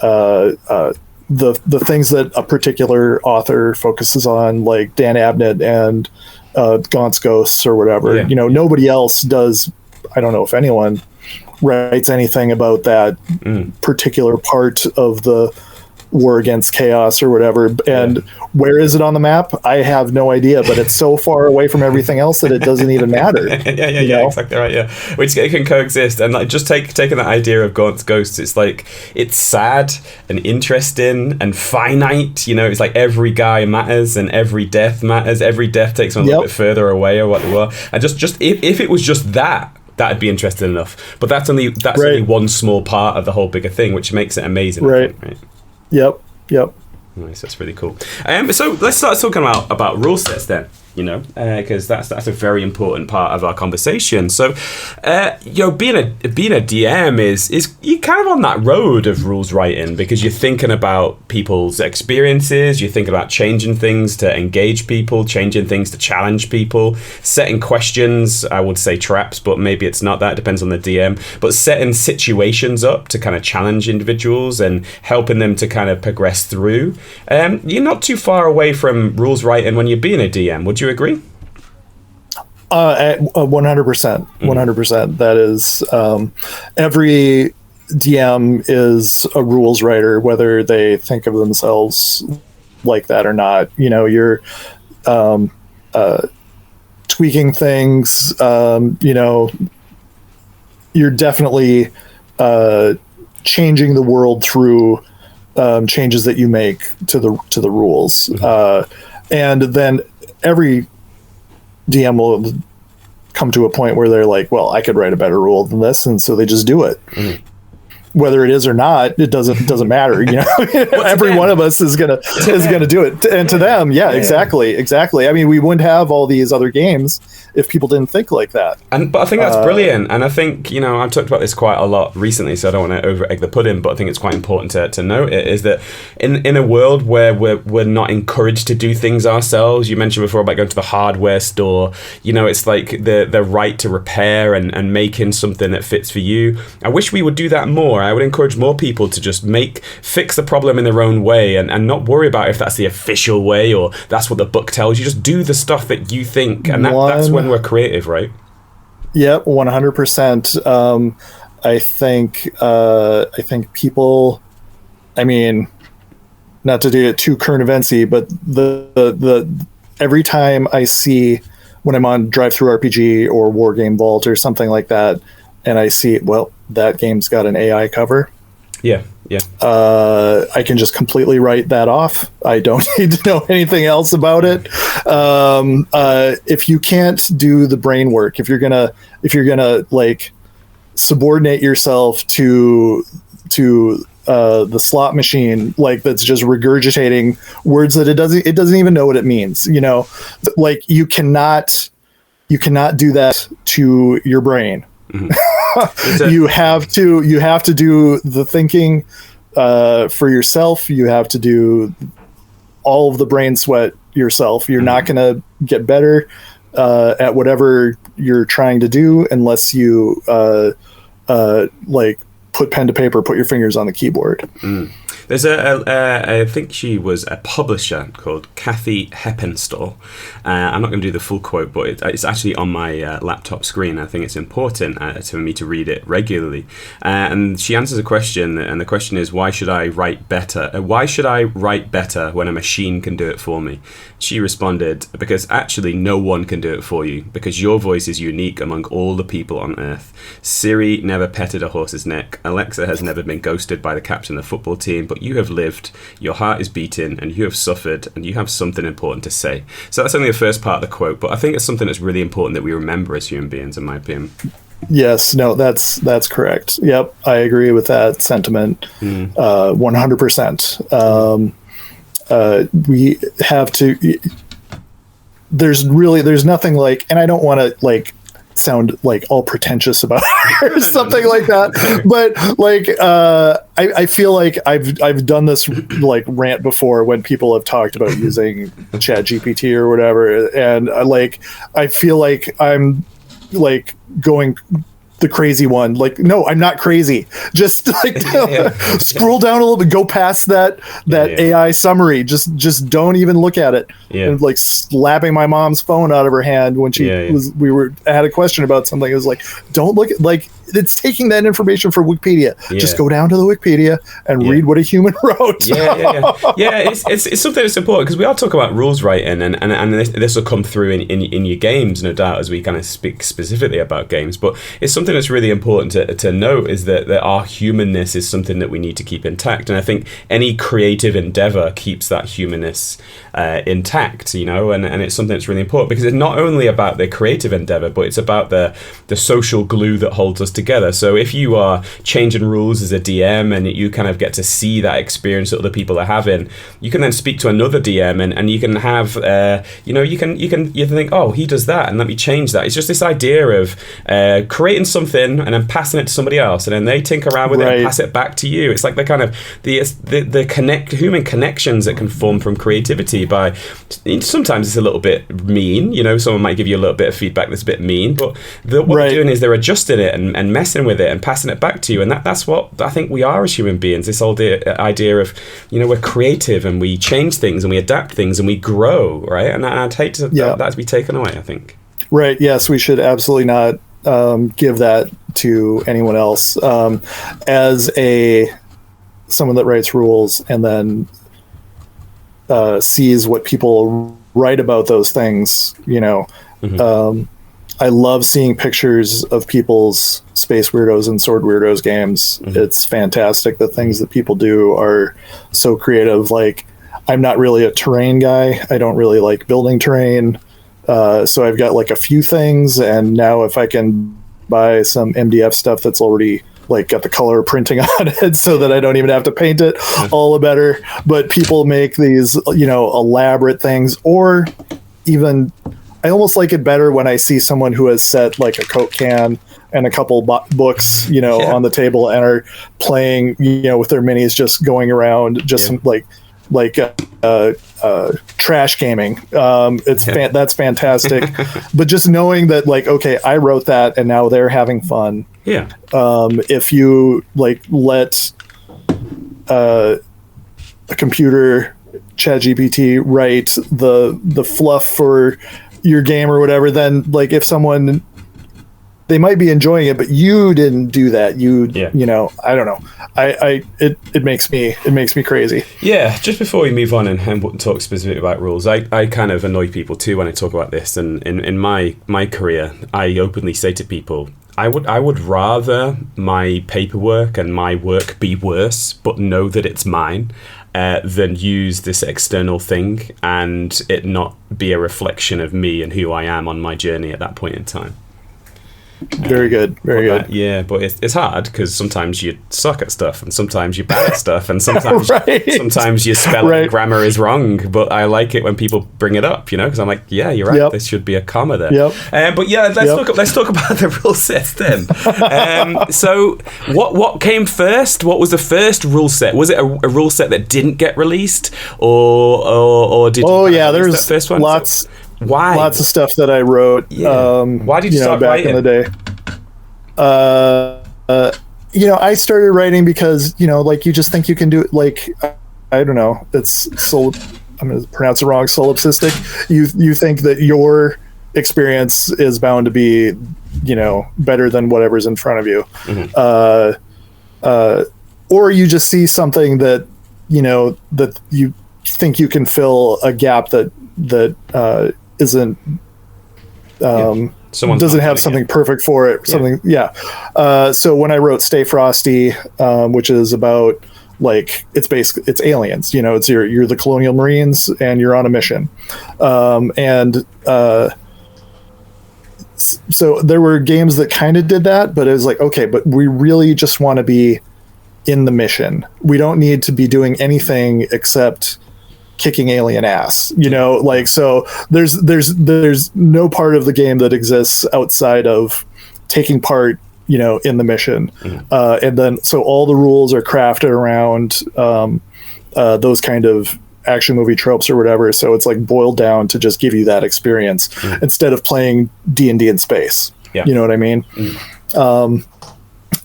the things that a particular author focuses on, like Dan Abnett and Gaunt's Ghosts or whatever. Nobody else does. I don't know if anyone writes anything about that particular part of the war against chaos or whatever. And where is it on the map? I have no idea, but it's so far away from everything else that it doesn't even matter. Yeah, exactly right. Yeah, which it can coexist. And like just taking that idea of Gaunt's Ghosts, it's like it's sad and interesting and finite. It's like every guy matters and every death matters. Every death takes one a little bit further away or whatever. And just if it was just that'd be interesting enough. But that's only one small part of the whole bigger thing, which makes it amazing. Right. Right. Yep. Nice, that's really cool. So let's start talking about rule sets then. Because that's a very important part of our conversation. So, being a DM is you kind of on that road of rules writing, because you're thinking about people's experiences, you're thinking about changing things to engage people, changing things to challenge people, setting questions. I would say traps, but maybe it's not that. It depends on the DM. But setting situations up to kind of challenge individuals and helping them to kind of progress through. You're not too far away from rules writing when you're being a DM. Would you agree? 100%. 100%. That is, every DM is a rules writer, whether they think of themselves like that or not. You're tweaking things. You're definitely changing the world through changes that you make to the rules. And then every DM will come to a point where they're like, well, I could write a better rule than this. And so they just do it. Whether it is or not, it doesn't matter. Every one of us is gonna do it. And to them, exactly. I mean, we wouldn't have all these other games if people didn't think like that. But I think that's brilliant. And I think, I've talked about this quite a lot recently, so I don't want to over egg the pudding, but I think it's quite important to note it, is that in a world where we're not encouraged to do things ourselves, you mentioned before about going to the hardware store, it's like the right to repair and making something that fits for you. I wish we would do that more. I would encourage more people to just fix the problem in their own way and not worry about if that's the official way or that's what the book tells you. Just do the stuff that you think, and that's when we're creative, right? Yep, 100%. I think people, I mean, not to do it too current eventsy, but the every time I see when I'm on Drive-Thru RPG or War Game Vault or something like that, and I see, well, that game's got an AI cover. Yeah. I can just completely write that off. I don't need to know anything else about it. If you can't do the brain work, if you're gonna like subordinate yourself to the slot machine, like that's just regurgitating words that it doesn't even know what it means. Like you cannot do that to your brain. You have to do the thinking for yourself. You have to do all of the brain sweat yourself. You're not going to get better at whatever you're trying to do unless you like put pen to paper, put your fingers on the keyboard. There's I think she was a publisher called Kathy Heppenstall. I'm not going to do the full quote, but it's actually on my laptop screen. I think it's important for me to read it regularly. And she answers a question, and the question is, why should I write better? Why should I write better when a machine can do it for me? She responded, because actually no one can do it for you, because your voice is unique among all the people on Earth. Siri never petted a horse's neck. Alexa has never been ghosted by the captain of the football team, but you have lived, your heart is beating, and you have suffered, and you have something important to say. So that's only the first part of the quote, but I think it's something that's really important that we remember as human beings, in my opinion. Yes, no, that's correct. Yep, I agree with that sentiment 100%. We have to, there's nothing like, and I don't want to like sound like all pretentious about it or something like that, but like I feel like I've done this like rant before when people have talked about using ChatGPT or whatever, and I feel like I'm like going the crazy one. Like, no, I'm not crazy. Just like scroll down a little bit, go past that AI summary. Just don't even look at it. And like slapping my mom's phone out of her hand when she had a question about something. It was like, don't look at, like, it's taking that information from Wikipedia. Just go down to the Wikipedia and read what a human wrote. It's something that's important, because we all talk about rules writing, and this will come through in your games, no doubt, as we kind of speak specifically about games. But it's something that's really important to note, is that our humanness is something that we need to keep intact. And I think any creative endeavor keeps that humanness intact, you know, and it's something that's really important, because it's not only about the creative endeavor, but it's about the social glue that holds us together. So if you are changing rules as a DM and you kind of get to see that experience that other people are having, you can then speak to another DM and you can have you think, oh, he does that, and let me change that. It's just this idea of creating something and then passing it to somebody else, and then they tinker around with it and pass it back to you. It's like the kind of the human connections that can form from creativity. By sometimes it's a little bit mean, you know, someone might give you a little bit of feedback that's a bit mean, but what they're doing is they're adjusting it and messing with it and passing it back to you. And that's what I think we are as human beings, this whole idea of, you know, we're creative and we change things and we adapt things and we grow, right? And I'd hate that to be taken away, I think. Right, yes, we should absolutely not give that to anyone else. As someone that writes rules and then sees what people write about those things, you know, I love seeing pictures of people's Space Weirdos and Sword Weirdos games. It's fantastic. The things that people do are so creative. Like, I'm not really a terrain guy. I don't really like building terrain. So I've got like a few things, and now if I can buy some MDF stuff that's already like got the color printing on it so that I don't even have to paint it, all the better. But people make these, you know, elaborate things, or even I almost like it better when I see someone who has set like a Coke can and a couple books, you know, on the table and are playing, you know, with their minis, just going around, just like trash gaming. That's fantastic. But just knowing that, like, okay, I wrote that and now they're having fun. If you like let a computer, ChatGPT, write the fluff for your game or whatever, then like if someone, they might be enjoying it, but you didn't do that. You know, I don't know. It makes me crazy. Yeah. Just before we move on and talk specifically about rules, I kind of annoy people too when I talk about this. And in my career, I openly say to people, I would rather my paperwork and my work be worse, but know that it's mine, than use this external thing and it not be a reflection of me and who I am on my journey at that point in time. Very good. Yeah, but it's hard because sometimes you suck at stuff and sometimes you're bad at stuff and sometimes sometimes your spelling and grammar is wrong. But I like it when people bring it up, you know, because I'm like, yeah, you're right. There should be a comma there. But yeah, let's talk about the rule set then. So what came first? What was the first rule set? Was it a rule set that didn't get released, or did? Oh yeah, there's that first one. Lots. Why? Lots of stuff that I wrote. Why did you start back writing? in the day? I started writing because, like, you just think you can do it. Like, I don't know. It's I'm going to pronounce it wrong. Solipsistic. You think that your experience is bound to be, better than whatever's in front of you. Or you just see something that, that you think you can fill a gap that isn't, doesn't have something perfect for it. So when I wrote Stay Frosty, which is about, like, it's aliens, it's you're the colonial Marines and you're on a mission. So there were games that kind of did that, but it was like, okay, but we really just want to be in the mission. We don't need to be doing anything except kicking alien ass, like, so there's no part of the game that exists outside of taking part, in the mission. And then, so all the rules are crafted around those kind of action movie tropes or whatever. So it's like boiled down to just give you that experience instead of playing D&D in space. You know what I mean?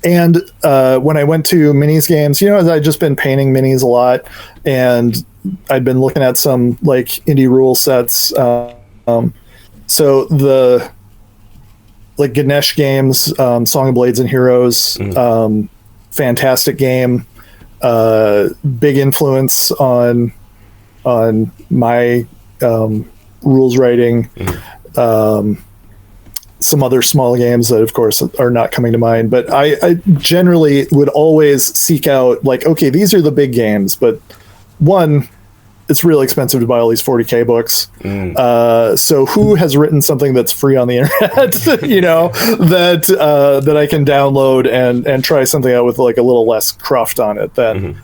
And when I went to minis games, I'd just been painting minis a lot, and I'd been looking at some, like, indie rule sets. So the, like, Ganesh games, Song of Blades and Heroes, fantastic game, big influence on my rules writing. Some other small games that, of course, are not coming to mind, but I generally would always seek out, like, okay, these are the big games, but one, it's really expensive to buy all these 40K books. So who has written something that's free on the internet, that I can download and try something out with, like, a little less cruft on it than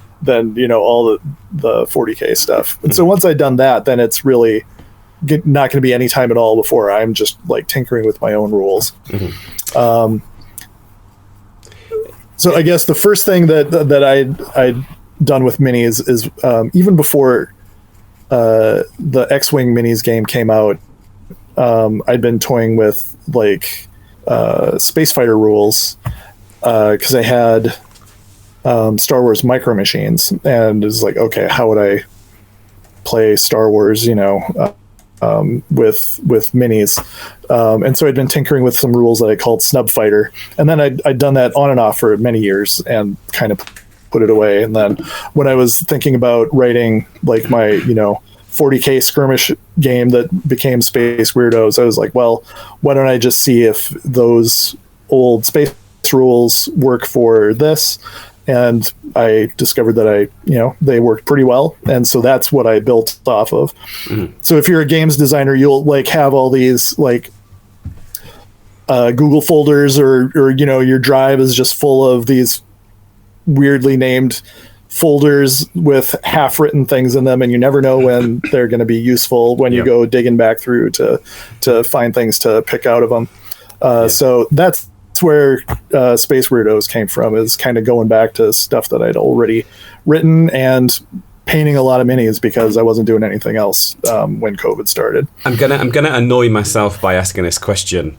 all the 40K stuff. And so once I'd done that, then it's really not going to be any time at all before I'm just, like, tinkering with my own rules. So I guess the first thing that I'd done with minis is, even before the X-Wing minis game came out, I'd been toying with, like, Space Fighter rules, because I had Star Wars Micro Machines, and it was like, okay, how would I play Star Wars, with minis, and so I'd been tinkering with some rules that I called Snub Fighter, and then I'd done that on and off for many years and kind of put it away. And then when I was thinking about writing, like, my 40K skirmish game that became Space Weirdos, I was like, well, why don't I just see if those old space rules work for this? And I discovered that they worked pretty well. And so that's what I built off of. So if you're a games designer, you'll, like, have all these, like, Google folders, or your drive is just full of these weirdly named folders with half written things in them. And you never know when they're going to be useful when you go digging back through to find things to pick out of them. So that's where Space Weirdos came from, is kind of going back to stuff that I'd already written and painting a lot of minis because I wasn't doing anything else when COVID started. I'm gonna annoy myself by asking this question,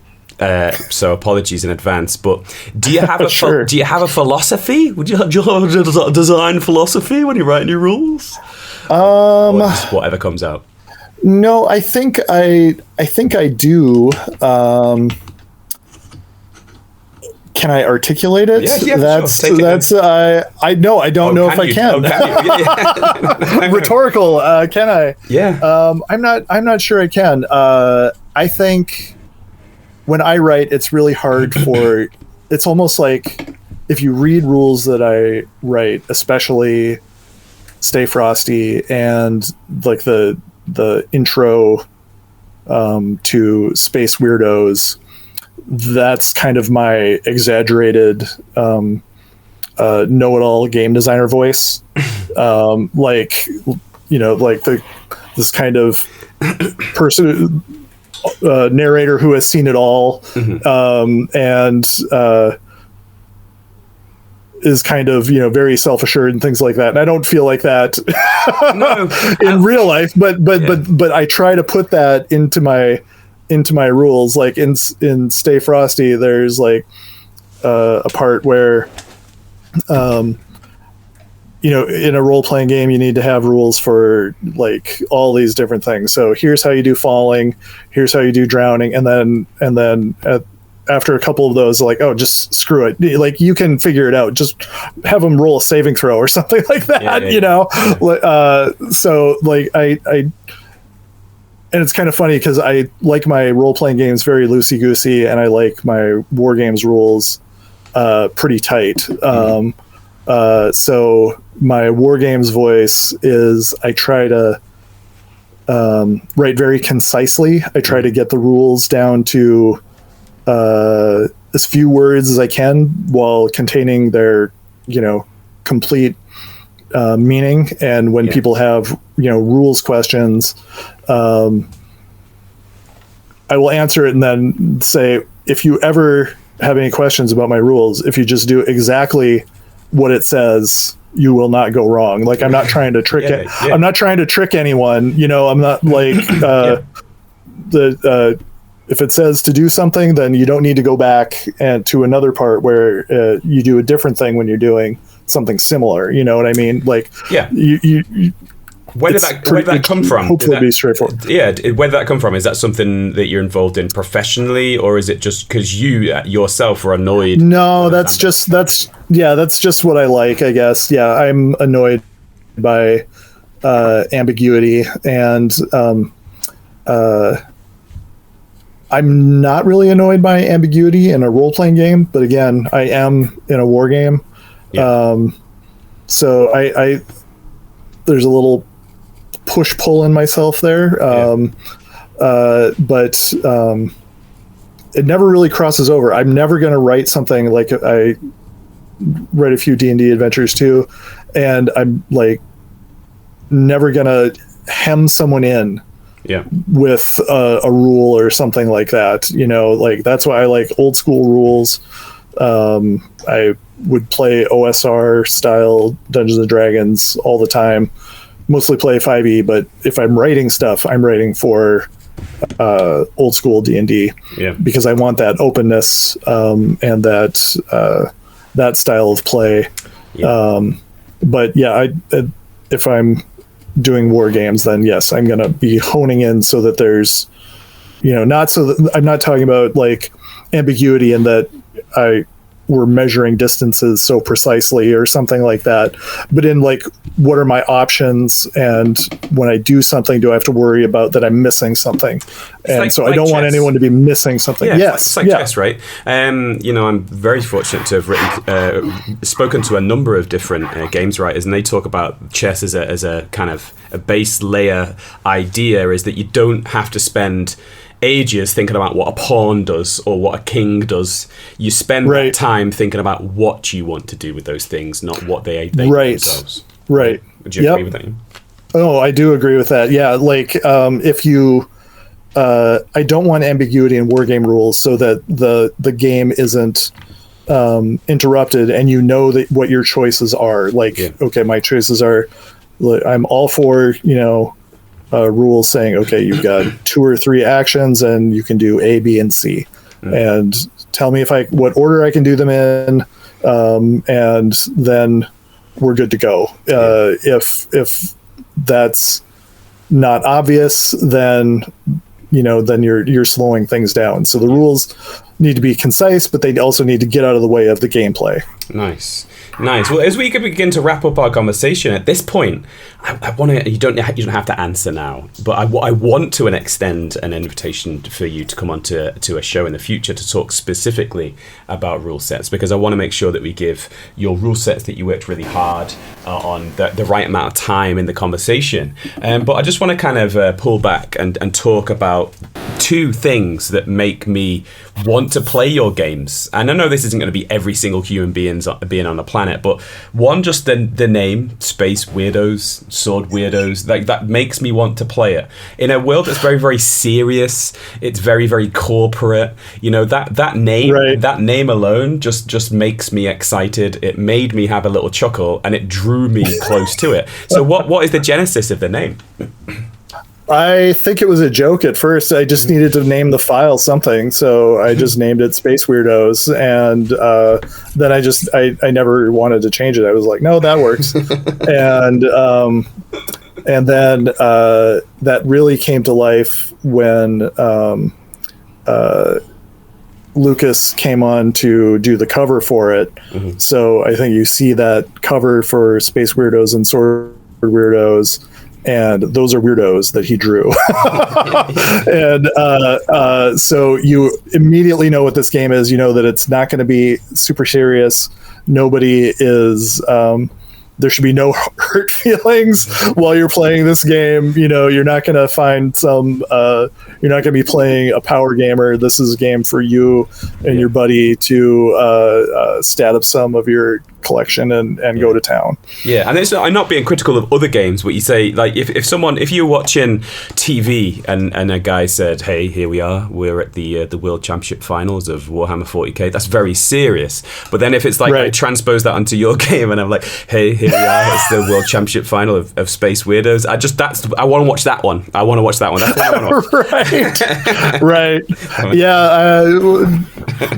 so apologies in advance. But do you have a Sure. do you have a philosophy? Do you have a design philosophy when you're writing your rules? Or just whatever comes out. No, I think I do. Can I articulate it? Yeah, that's sure. that's I know I don't know if I can. Rhetorical. Can I? Yeah. I'm not sure I can. I think when I write, it's really hard for. It's almost like if you read rules that I write, especially Stay Frosty and, like, the intro to Space Weirdos. That's kind of my exaggerated know-it-all game designer voice, like this kind of person, narrator who has seen it all, and is kind of very self-assured and things like that. And I don't feel like that in real life, but I try to put that into my rules. Like in Stay Frosty, there's, like, a part where in a role-playing game, you need to have rules for like all these different things. So here's how you do falling, here's how you do drowning, and then after a couple of those, like, oh, just screw it. Like, you can figure it out. Just have them roll a saving throw or something like that. So like I and it's kind of funny because I like my role-playing games very loosey-goosey, and I like my war games rules pretty tight. So my war games voice is I try to write very concisely. I try to get the rules down to as few words as I can while containing their, complete meaning. And when people have, rules questions, I will answer it and then say, if you ever have any questions about my rules, if you just do exactly what it says, you will not go wrong. Like, I'm not trying to trick it. I'm not trying to trick anyone. I'm not like if it says to do something, then you don't need to go back and to another part where you do a different thing when you're doing something similar. You know what I mean? Like, Where did that come from? Hopefully, be straightforward. Yeah, where did that come from? Is that something that you're involved in professionally, or is it just because you yourself are annoyed? No, that's just what I like, I guess. Yeah, I'm annoyed by ambiguity, and I'm not really annoyed by ambiguity in a role-playing game, but again, I am in a war game. Yeah. So I there's a little push-pull in myself there. But it never really crosses over. I'm never going to write something like I read a few D&D adventures too, and I'm like never going to hem someone in with a rule or something like that. Like, that's why I like old school rules. I would play OSR style Dungeons and Dragons all the time, mostly play 5e, but if I'm writing stuff, I'm writing for old school D&D because I want that openness and that style of play. But if I'm doing war games, then yes, I'm going to be honing in so that there's, not so that I'm not talking about like ambiguity in that we're measuring distances so precisely or something like that, but in like, what are my options? And when I do something, do I have to worry about that I'm missing something? I don't want anyone to be missing something. It's like chess, right? I'm very fortunate to have spoken to a number of different games writers, and they talk about chess as a kind of a base layer idea, is that you don't have to spend ages thinking about what a pawn does or what a king does. You spend that time thinking about what you want to do with those things, not what they themselves. Right. Would you agree with that? Oh, I do agree with that. Yeah, like if you, I don't want ambiguity in wargame rules so that the game isn't interrupted and that what your choices are. Like, okay, my choices are, I'm all for, rules saying, okay, you've got 2 or 3 actions and you can do A, B, and C, and tell me what order I can do them in, and then we're good to go. If that's not obvious, then you're slowing things down. So the rules need to be concise, but they also need to get out of the way of the gameplay. Nice. Well, as we begin to wrap up our conversation at this point, I want to. You don't have to answer now, but I want to extend an invitation for you to come on to a show in the future to talk specifically about rule sets, because I want to make sure that we give your rule sets that you worked really hard on the right amount of time in the conversation. But I just want to kind of pull back and talk about 2 things that make me want to play your games. And I know this isn't going to be every single human being on the planet, but one, just the name, Space Weirdos, Sword Weirdos, like that makes me want to play it. In a world that's very, very serious, it's very, very corporate, that name, that name alone just makes me excited. It made me have a little chuckle and it drew me close to it. So what is the genesis of the name? I think it was a joke at first. I just needed to name the file something, so I just named it Space Weirdos, and then I never wanted to change it. I was like, no, that works, and then that really came to life when Lucas came on to do the cover for it. Mm-hmm. So I think you see that cover for Space Weirdos and Sword Weirdos, and those are weirdos that he drew. And so you immediately know what this game is. You know that it's not going to be super serious. Nobody is... there should be no hurt feelings while you're playing this game. You know, you're not going to find you're not going to be playing a power gamer. This is a game for you and your buddy to stat up some of your collection and go to town. Yeah, and I'm not being critical of other games, but you say, like, if you're watching TV and a guy said, hey, here we're at the World Championship Finals of Warhammer 40k, that's very serious. But then if it's like, I transpose that onto your game and I'm like, hey, here we are, it's the World Championship Final of Space Weirdos, I want to watch that one. That's what I want to watch. Right. Yeah, I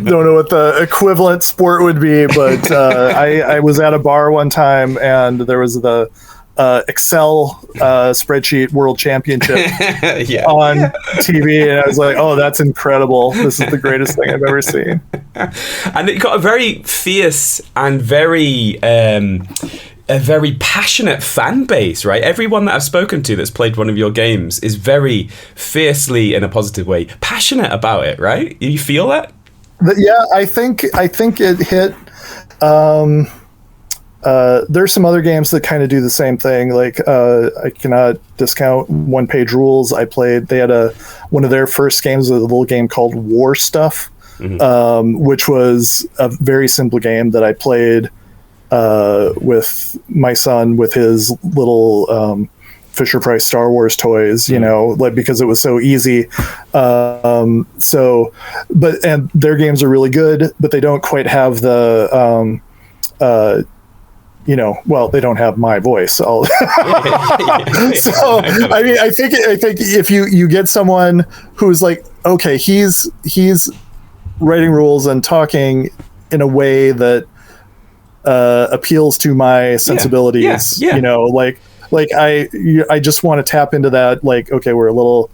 don't know what the equivalent sport would be, but I was at a bar one time and there was the Excel spreadsheet World Championship on TV, and I was like, oh, that's incredible. This is the greatest thing I've ever seen. And it got a very fierce and a very passionate fan base, right? Everyone that I've spoken to that's played one of your games is very fiercely, in a positive way, passionate about it, right? You feel that? Yeah, I think it hit. There's some other games that kind of do the same thing. Like I cannot discount One Page Rules. They had one of their first games, a little game called War Stuff, which was a very simple game that I played with my son with his little Fisher Price Star Wars toys, you know, like, because it was so easy. And their games are really good, but they don't quite have the they don't have my voice. So I mean, I think if you get someone who's like, okay, he's writing rules and talking in a way that appeals to my sensibilities, you know, like I just want to tap into that. Like, okay, we're a little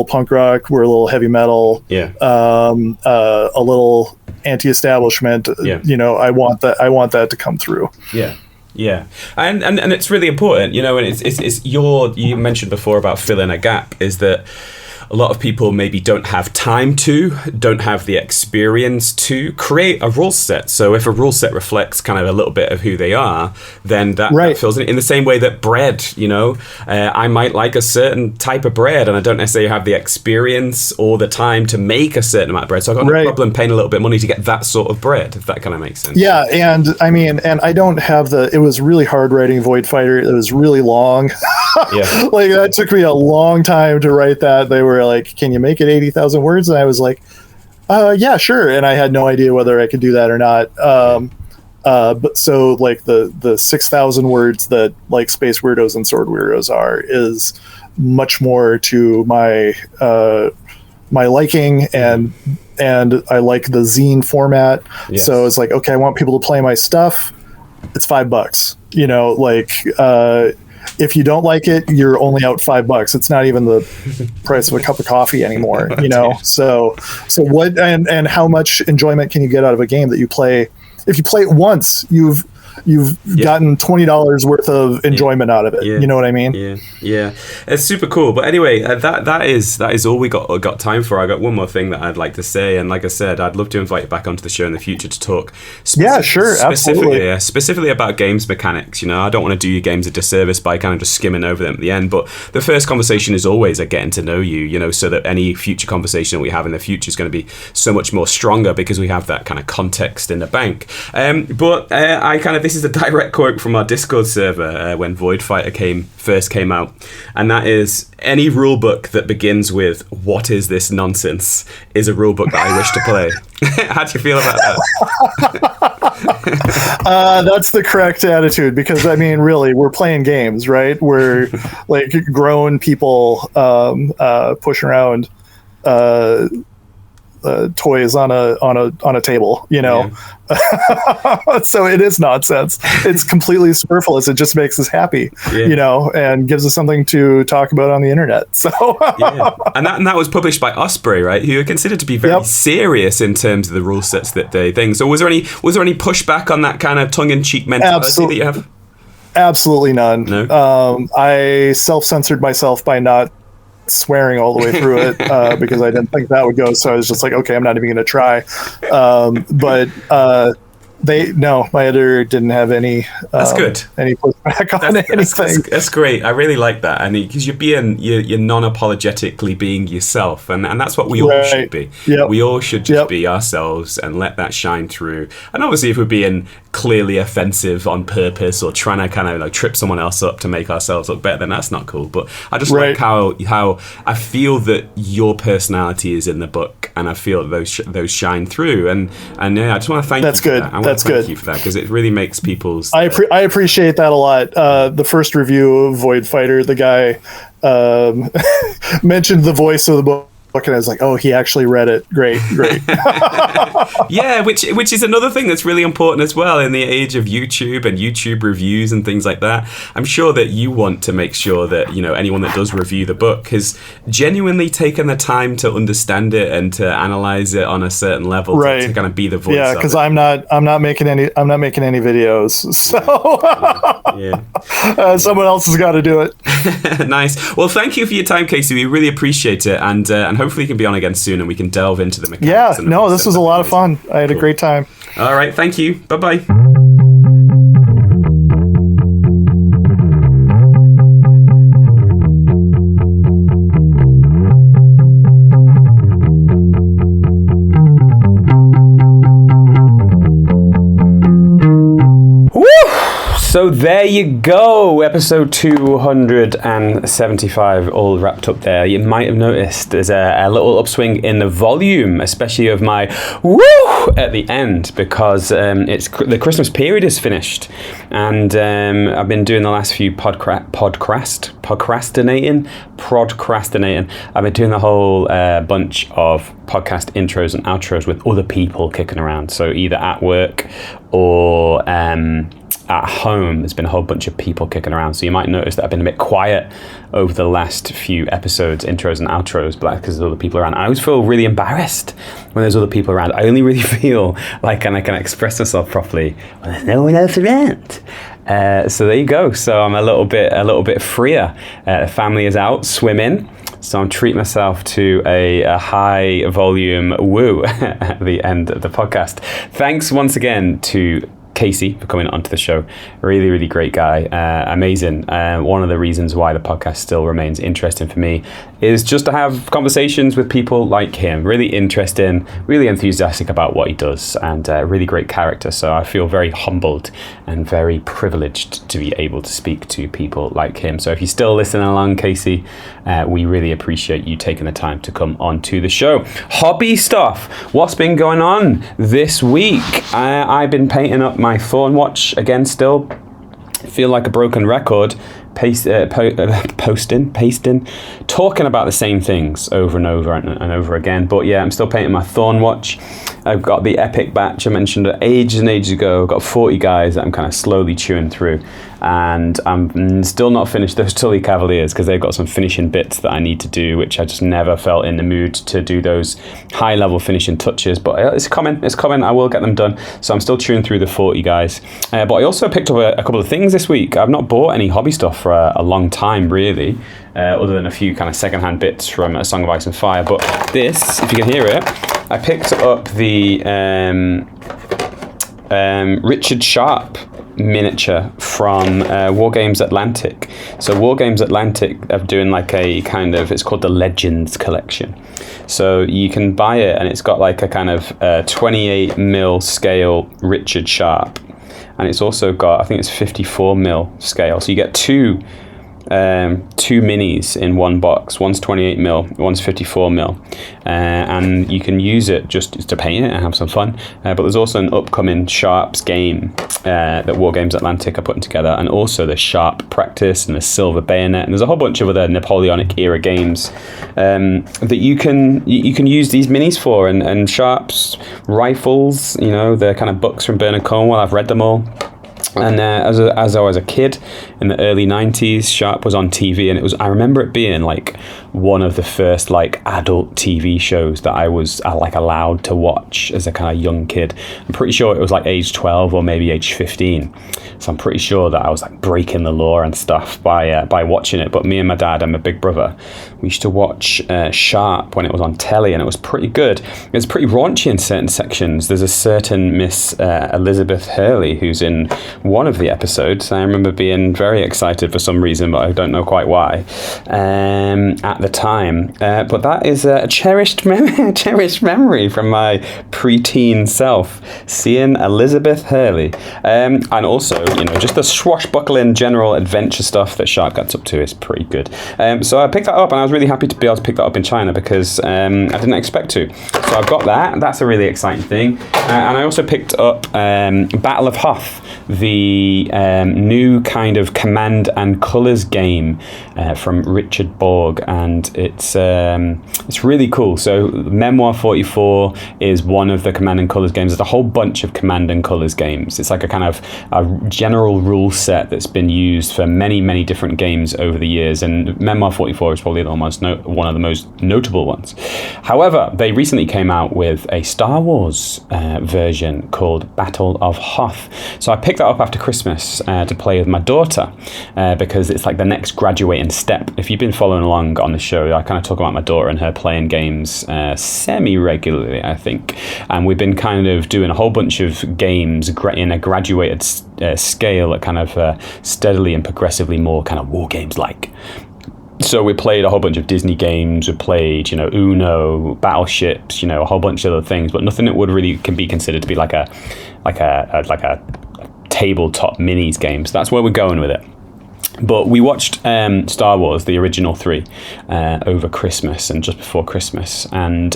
punk rock, we're a little heavy metal, a little anti-establishment. You know, I want that to come through. Yeah, and it's really important, you know, and it's you mentioned before about filling a gap, is that a lot of people maybe don't have the experience to create a rule set. So if a rule set reflects kind of a little bit of who they are, then that fills in the same way that bread, you know, I might like a certain type of bread and I don't necessarily have the experience or the time to make a certain amount of bread. So I've got no problem paying a little bit of money to get that sort of bread, if that kind of makes sense. Yeah, and I mean, and I don't have it was really hard writing Voidfighter. It was really long. Like, that took me a long time to write that. They were like, can you make it 80,000 words? And I was like, yeah, sure. And I had no idea whether I could do that or not. But so, like, the 6,000 words that, like, Space Weirdos and Sword Weirdos is much more to my liking, and I like the zine format. So it's like, okay, I want people to play my stuff. It's $5, you know, like, if you don't like it, you're only out $5. It's not even the price of a cup of coffee anymore, you know? So what, and how much enjoyment can you get out of a game that you play? If you play it once, you've gotten $20 worth of enjoyment out of it. You know what I mean? Yeah. It's super cool. But anyway, that is all we got time for. I got one more thing that I'd like to say, and like I said, I'd love to invite you back onto the show in the future to talk. Specifically about games mechanics. You know, I don't want to do your games a disservice by kind of just skimming over them at the end. But the first conversation is always a getting to know you. You know, so that any future conversation that we have in the future is going to be so much more stronger because we have that kind of context in the bank. But I kind of this is a direct quote from our Discord server when Voidfighter first came out, and that is, any rule book that begins with "What is this nonsense?" is a rule book that I wish to play. How do you feel about that? That's the correct attitude, because I mean, really, we're playing games, right? We're like grown people pushing around toys on a table, you know. Yeah. So it is nonsense. It's completely superfluous. It just makes us happy, you know, and gives us something to talk about on the internet. So and that was published by Osprey, right? Who are considered to be very serious in terms of the rule sets that they think. So was there any pushback on that kind of tongue-in-cheek mentality that you have? Absolutely none. No? I self-censored myself by not swearing all the way through it because I didn't think that would go. So I was just like, okay, I'm not even going to try. But my editor didn't have any. That's good. Any pushback on anything. That's great. I really like that, and because you're non-apologetically being yourself, and that's what we all should be. Yep. We all should just be ourselves and let that shine through. And obviously, if we're being clearly offensive on purpose or trying to kind of like trip someone else up to make ourselves look better, then that's not cool. But I just like how I feel that your personality is in the book, and I feel that those shine through. And yeah, I just want to thank you. That's good. That's good. Thank you for that, because it really makes people's. I appreciate that a lot. The first review of Voidfighter, the guy mentioned the voice of the book. And I was like, oh, he actually read it. Great. Yeah, which is another thing that's really important as well in the age of YouTube and YouTube reviews and things like that. I'm sure that you want to make sure that, you know, anyone that does review the book has genuinely taken the time to understand it and to analyze it on a certain level to kind of be the voice. Yeah, because I'm not making any videos, so someone else has got to do it. Nice. Well, thank you for your time, Casey. We really appreciate it, and hopefully you can be on again soon and we can delve into the mechanics. Yeah, this was a lot of fun. I had a great time. All right, thank you. Bye-bye. So there you go, episode 275 all wrapped up there. You might have noticed there's a little upswing in the volume, especially of my woo at the end, because the Christmas period is finished, and I've been doing the last few procrastinating. I've been doing the whole bunch of podcast intros and outros with other people kicking around. So either at work or at home, there's been a whole bunch of people kicking around. So you might notice that I've been a bit quiet over the last few episodes, intros and outros, but because there's other people around. I always feel really embarrassed when there's other people around. I only really feel like I can express myself properly when there's no one else around. So there you go. So I'm a little bit freer. The family is out swimming, so I'm treating myself to a high volume woo at the end of the podcast. Thanks once again to Casey for coming onto the show. Really, really great guy. Amazing. One of the reasons why the podcast still remains interesting for me is just to have conversations with people like him. Really interesting, really enthusiastic about what he does, and a really great character. So I feel very humbled and very privileged to be able to speak to people like him. So if you're still listening along, Casey, we really appreciate you taking the time to come onto the show. Hobby stuff. What's been going on this week? I've been painting up my Thorn Watch again still. Feel like a broken record, pasting, talking about the same things over and over and over again. But yeah, I'm still painting my Thorn Watch. I've got the Epic batch I mentioned ages and ages ago. I've got 40 guys that I'm kind of slowly chewing through. And I'm still not finished those Tully Cavaliers because they've got some finishing bits that I need to do, which I just never felt in the mood to do those high-level finishing touches. But it's coming. I will get them done. So I'm still chewing through the 40 guys. But I also picked up a couple of things this week. I've not bought any hobby stuff for a long time, really, other than a few kind of second-hand bits from A Song of Ice and Fire. But this, if you can hear it, I picked up the Richard Sharp miniature from War Games Atlantic. So War Games Atlantic are doing like a kind of, it's called the Legends collection. So you can buy it and it's got like a kind of 28mm scale Richard Sharp. and it's also got, I think it's 54mm scale. So you get two minis in one box. One's 28mm, one's 54mm, and you can use it just to paint it and have some fun. But there's also an upcoming Sharps game that War Games Atlantic are putting together, and also the Sharp Practice and the Silver Bayonet, and there's a whole bunch of other Napoleonic era games that you can use these minis for. And Sharps rifles, they're kind of books from Bernard Cornwell. I've read them all. And as I was a kid in the early 90s, Sharp was on TV, and I remember it being like one of the first like adult TV shows that I was like allowed to watch as a kind of young kid. I'm pretty sure it was like age 12 or maybe age 15. So I'm pretty sure that I was like breaking the law and stuff by watching it. But me and my dad and my big brother, we used to watch Sharp when it was on telly, and it was pretty good. It was pretty raunchy in certain sections. There's a certain Miss Elizabeth Hurley who's in one of the episodes. I remember being very excited for some reason, but I don't know quite why at the time. But that is a cherished memory from my preteen self, seeing Elizabeth Hurley. And also, just the swashbuckling general adventure stuff that Sharp gets up to is pretty good. So I picked that up, and I was really happy to be able to pick that up in China because I didn't expect to. So I've got that. That's a really exciting thing. And I also picked up Battle of Hoth, the new kind of command and colours game from Richard Borg, and it's really cool. So Memoir 44 is one of the command and colours games. There's a whole bunch of command and colours games. It's like a kind of a general rule set that's been used for many, many different games over the years, and Memoir 44 is probably one of the most notable ones. However, they recently came out with a Star Wars version called Battle of Hoth. So I picked that up after Christmas to play with my daughter because it's like the next graduating step. If you've been following along on the show, I kind of talk about my daughter and her playing games semi-regularly, I think. And we've been kind of doing a whole bunch of games in a graduated scale that kind of steadily and progressively more kind of war games like. So we played a whole bunch of Disney games. We played, Uno, Battleships, a whole bunch of other things, but nothing that would really can be considered to be like a tabletop minis game. So that's where we're going with it. But we watched Star Wars, the original 3, over Christmas and just before Christmas. And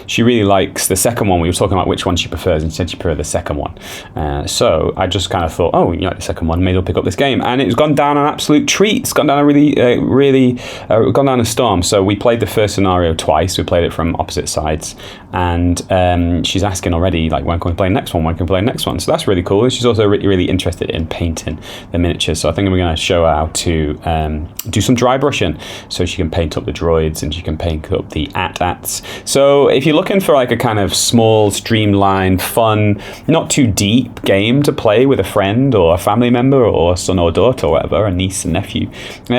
she really likes the second one. We were talking about which one she prefers, and she said she preferred the second one. So I just kind of thought, you like the second one, maybe I'll pick up this game. And it's gone down an absolute treat. It's gone down a gone down a storm. So we played the first scenario twice. We played it from opposite sides. And she's asking already, like, when can we play the next one? When can we play the next one? So that's really cool. And she's also really interested in painting the miniatures. So I think we're going to show her how to do some dry brushing so she can paint up the droids and she can paint up the AT-ATs. So if you're looking for like a kind of small, streamlined, fun, not too deep game to play with a friend or a family member or son or daughter or whatever, a niece and nephew,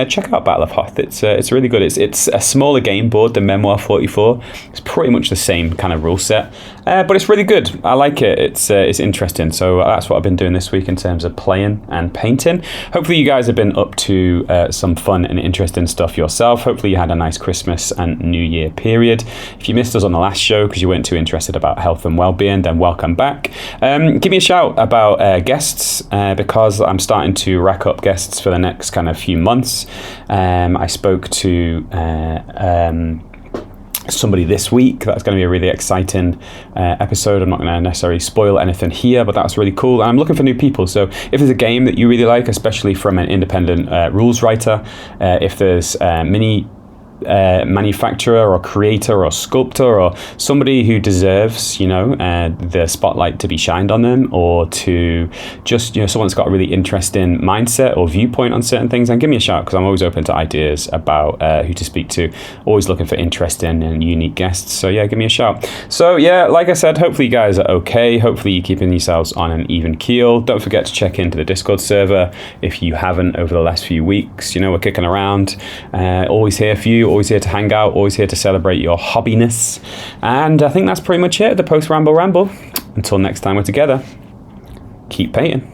check out Battle of Hoth. It's really good. It's a smaller game board than Memoir 44. It's pretty much the same kind of rule set, but it's really good. I like it. It's interesting. So that's what I've been doing this week in terms of playing and painting. Hopefully you guys have been up to some fun and interesting stuff yourself. Hopefully you had a nice Christmas and New Year period. If you missed us on the last show because you weren't too interested about health and well-being, then welcome back. Give me a shout about guests because I'm starting to rack up guests for the next kind of few months. I spoke to somebody this week. That's going to be a really exciting episode. I'm not going to necessarily spoil anything here, but that's really cool. And I'm looking for new people. So if there's a game that you really like, especially from an independent rules writer, if there's mini manufacturer or creator or sculptor or somebody who deserves the spotlight to be shined on them, or to just someone's got a really interesting mindset or viewpoint on certain things, and give me a shout because I'm always open to ideas about who to speak to. Always looking for interesting and unique guests. So yeah, give me a shout. So yeah, like I said, hopefully you guys are okay. Hopefully you're keeping yourselves on an even keel. Don't forget to check into the Discord server if you haven't over the last few weeks. We're kicking around, always here for you, always here to hang out, always here to celebrate your hobbiness. And I think that's pretty much it, the post ramble. Until next time we're together, keep painting.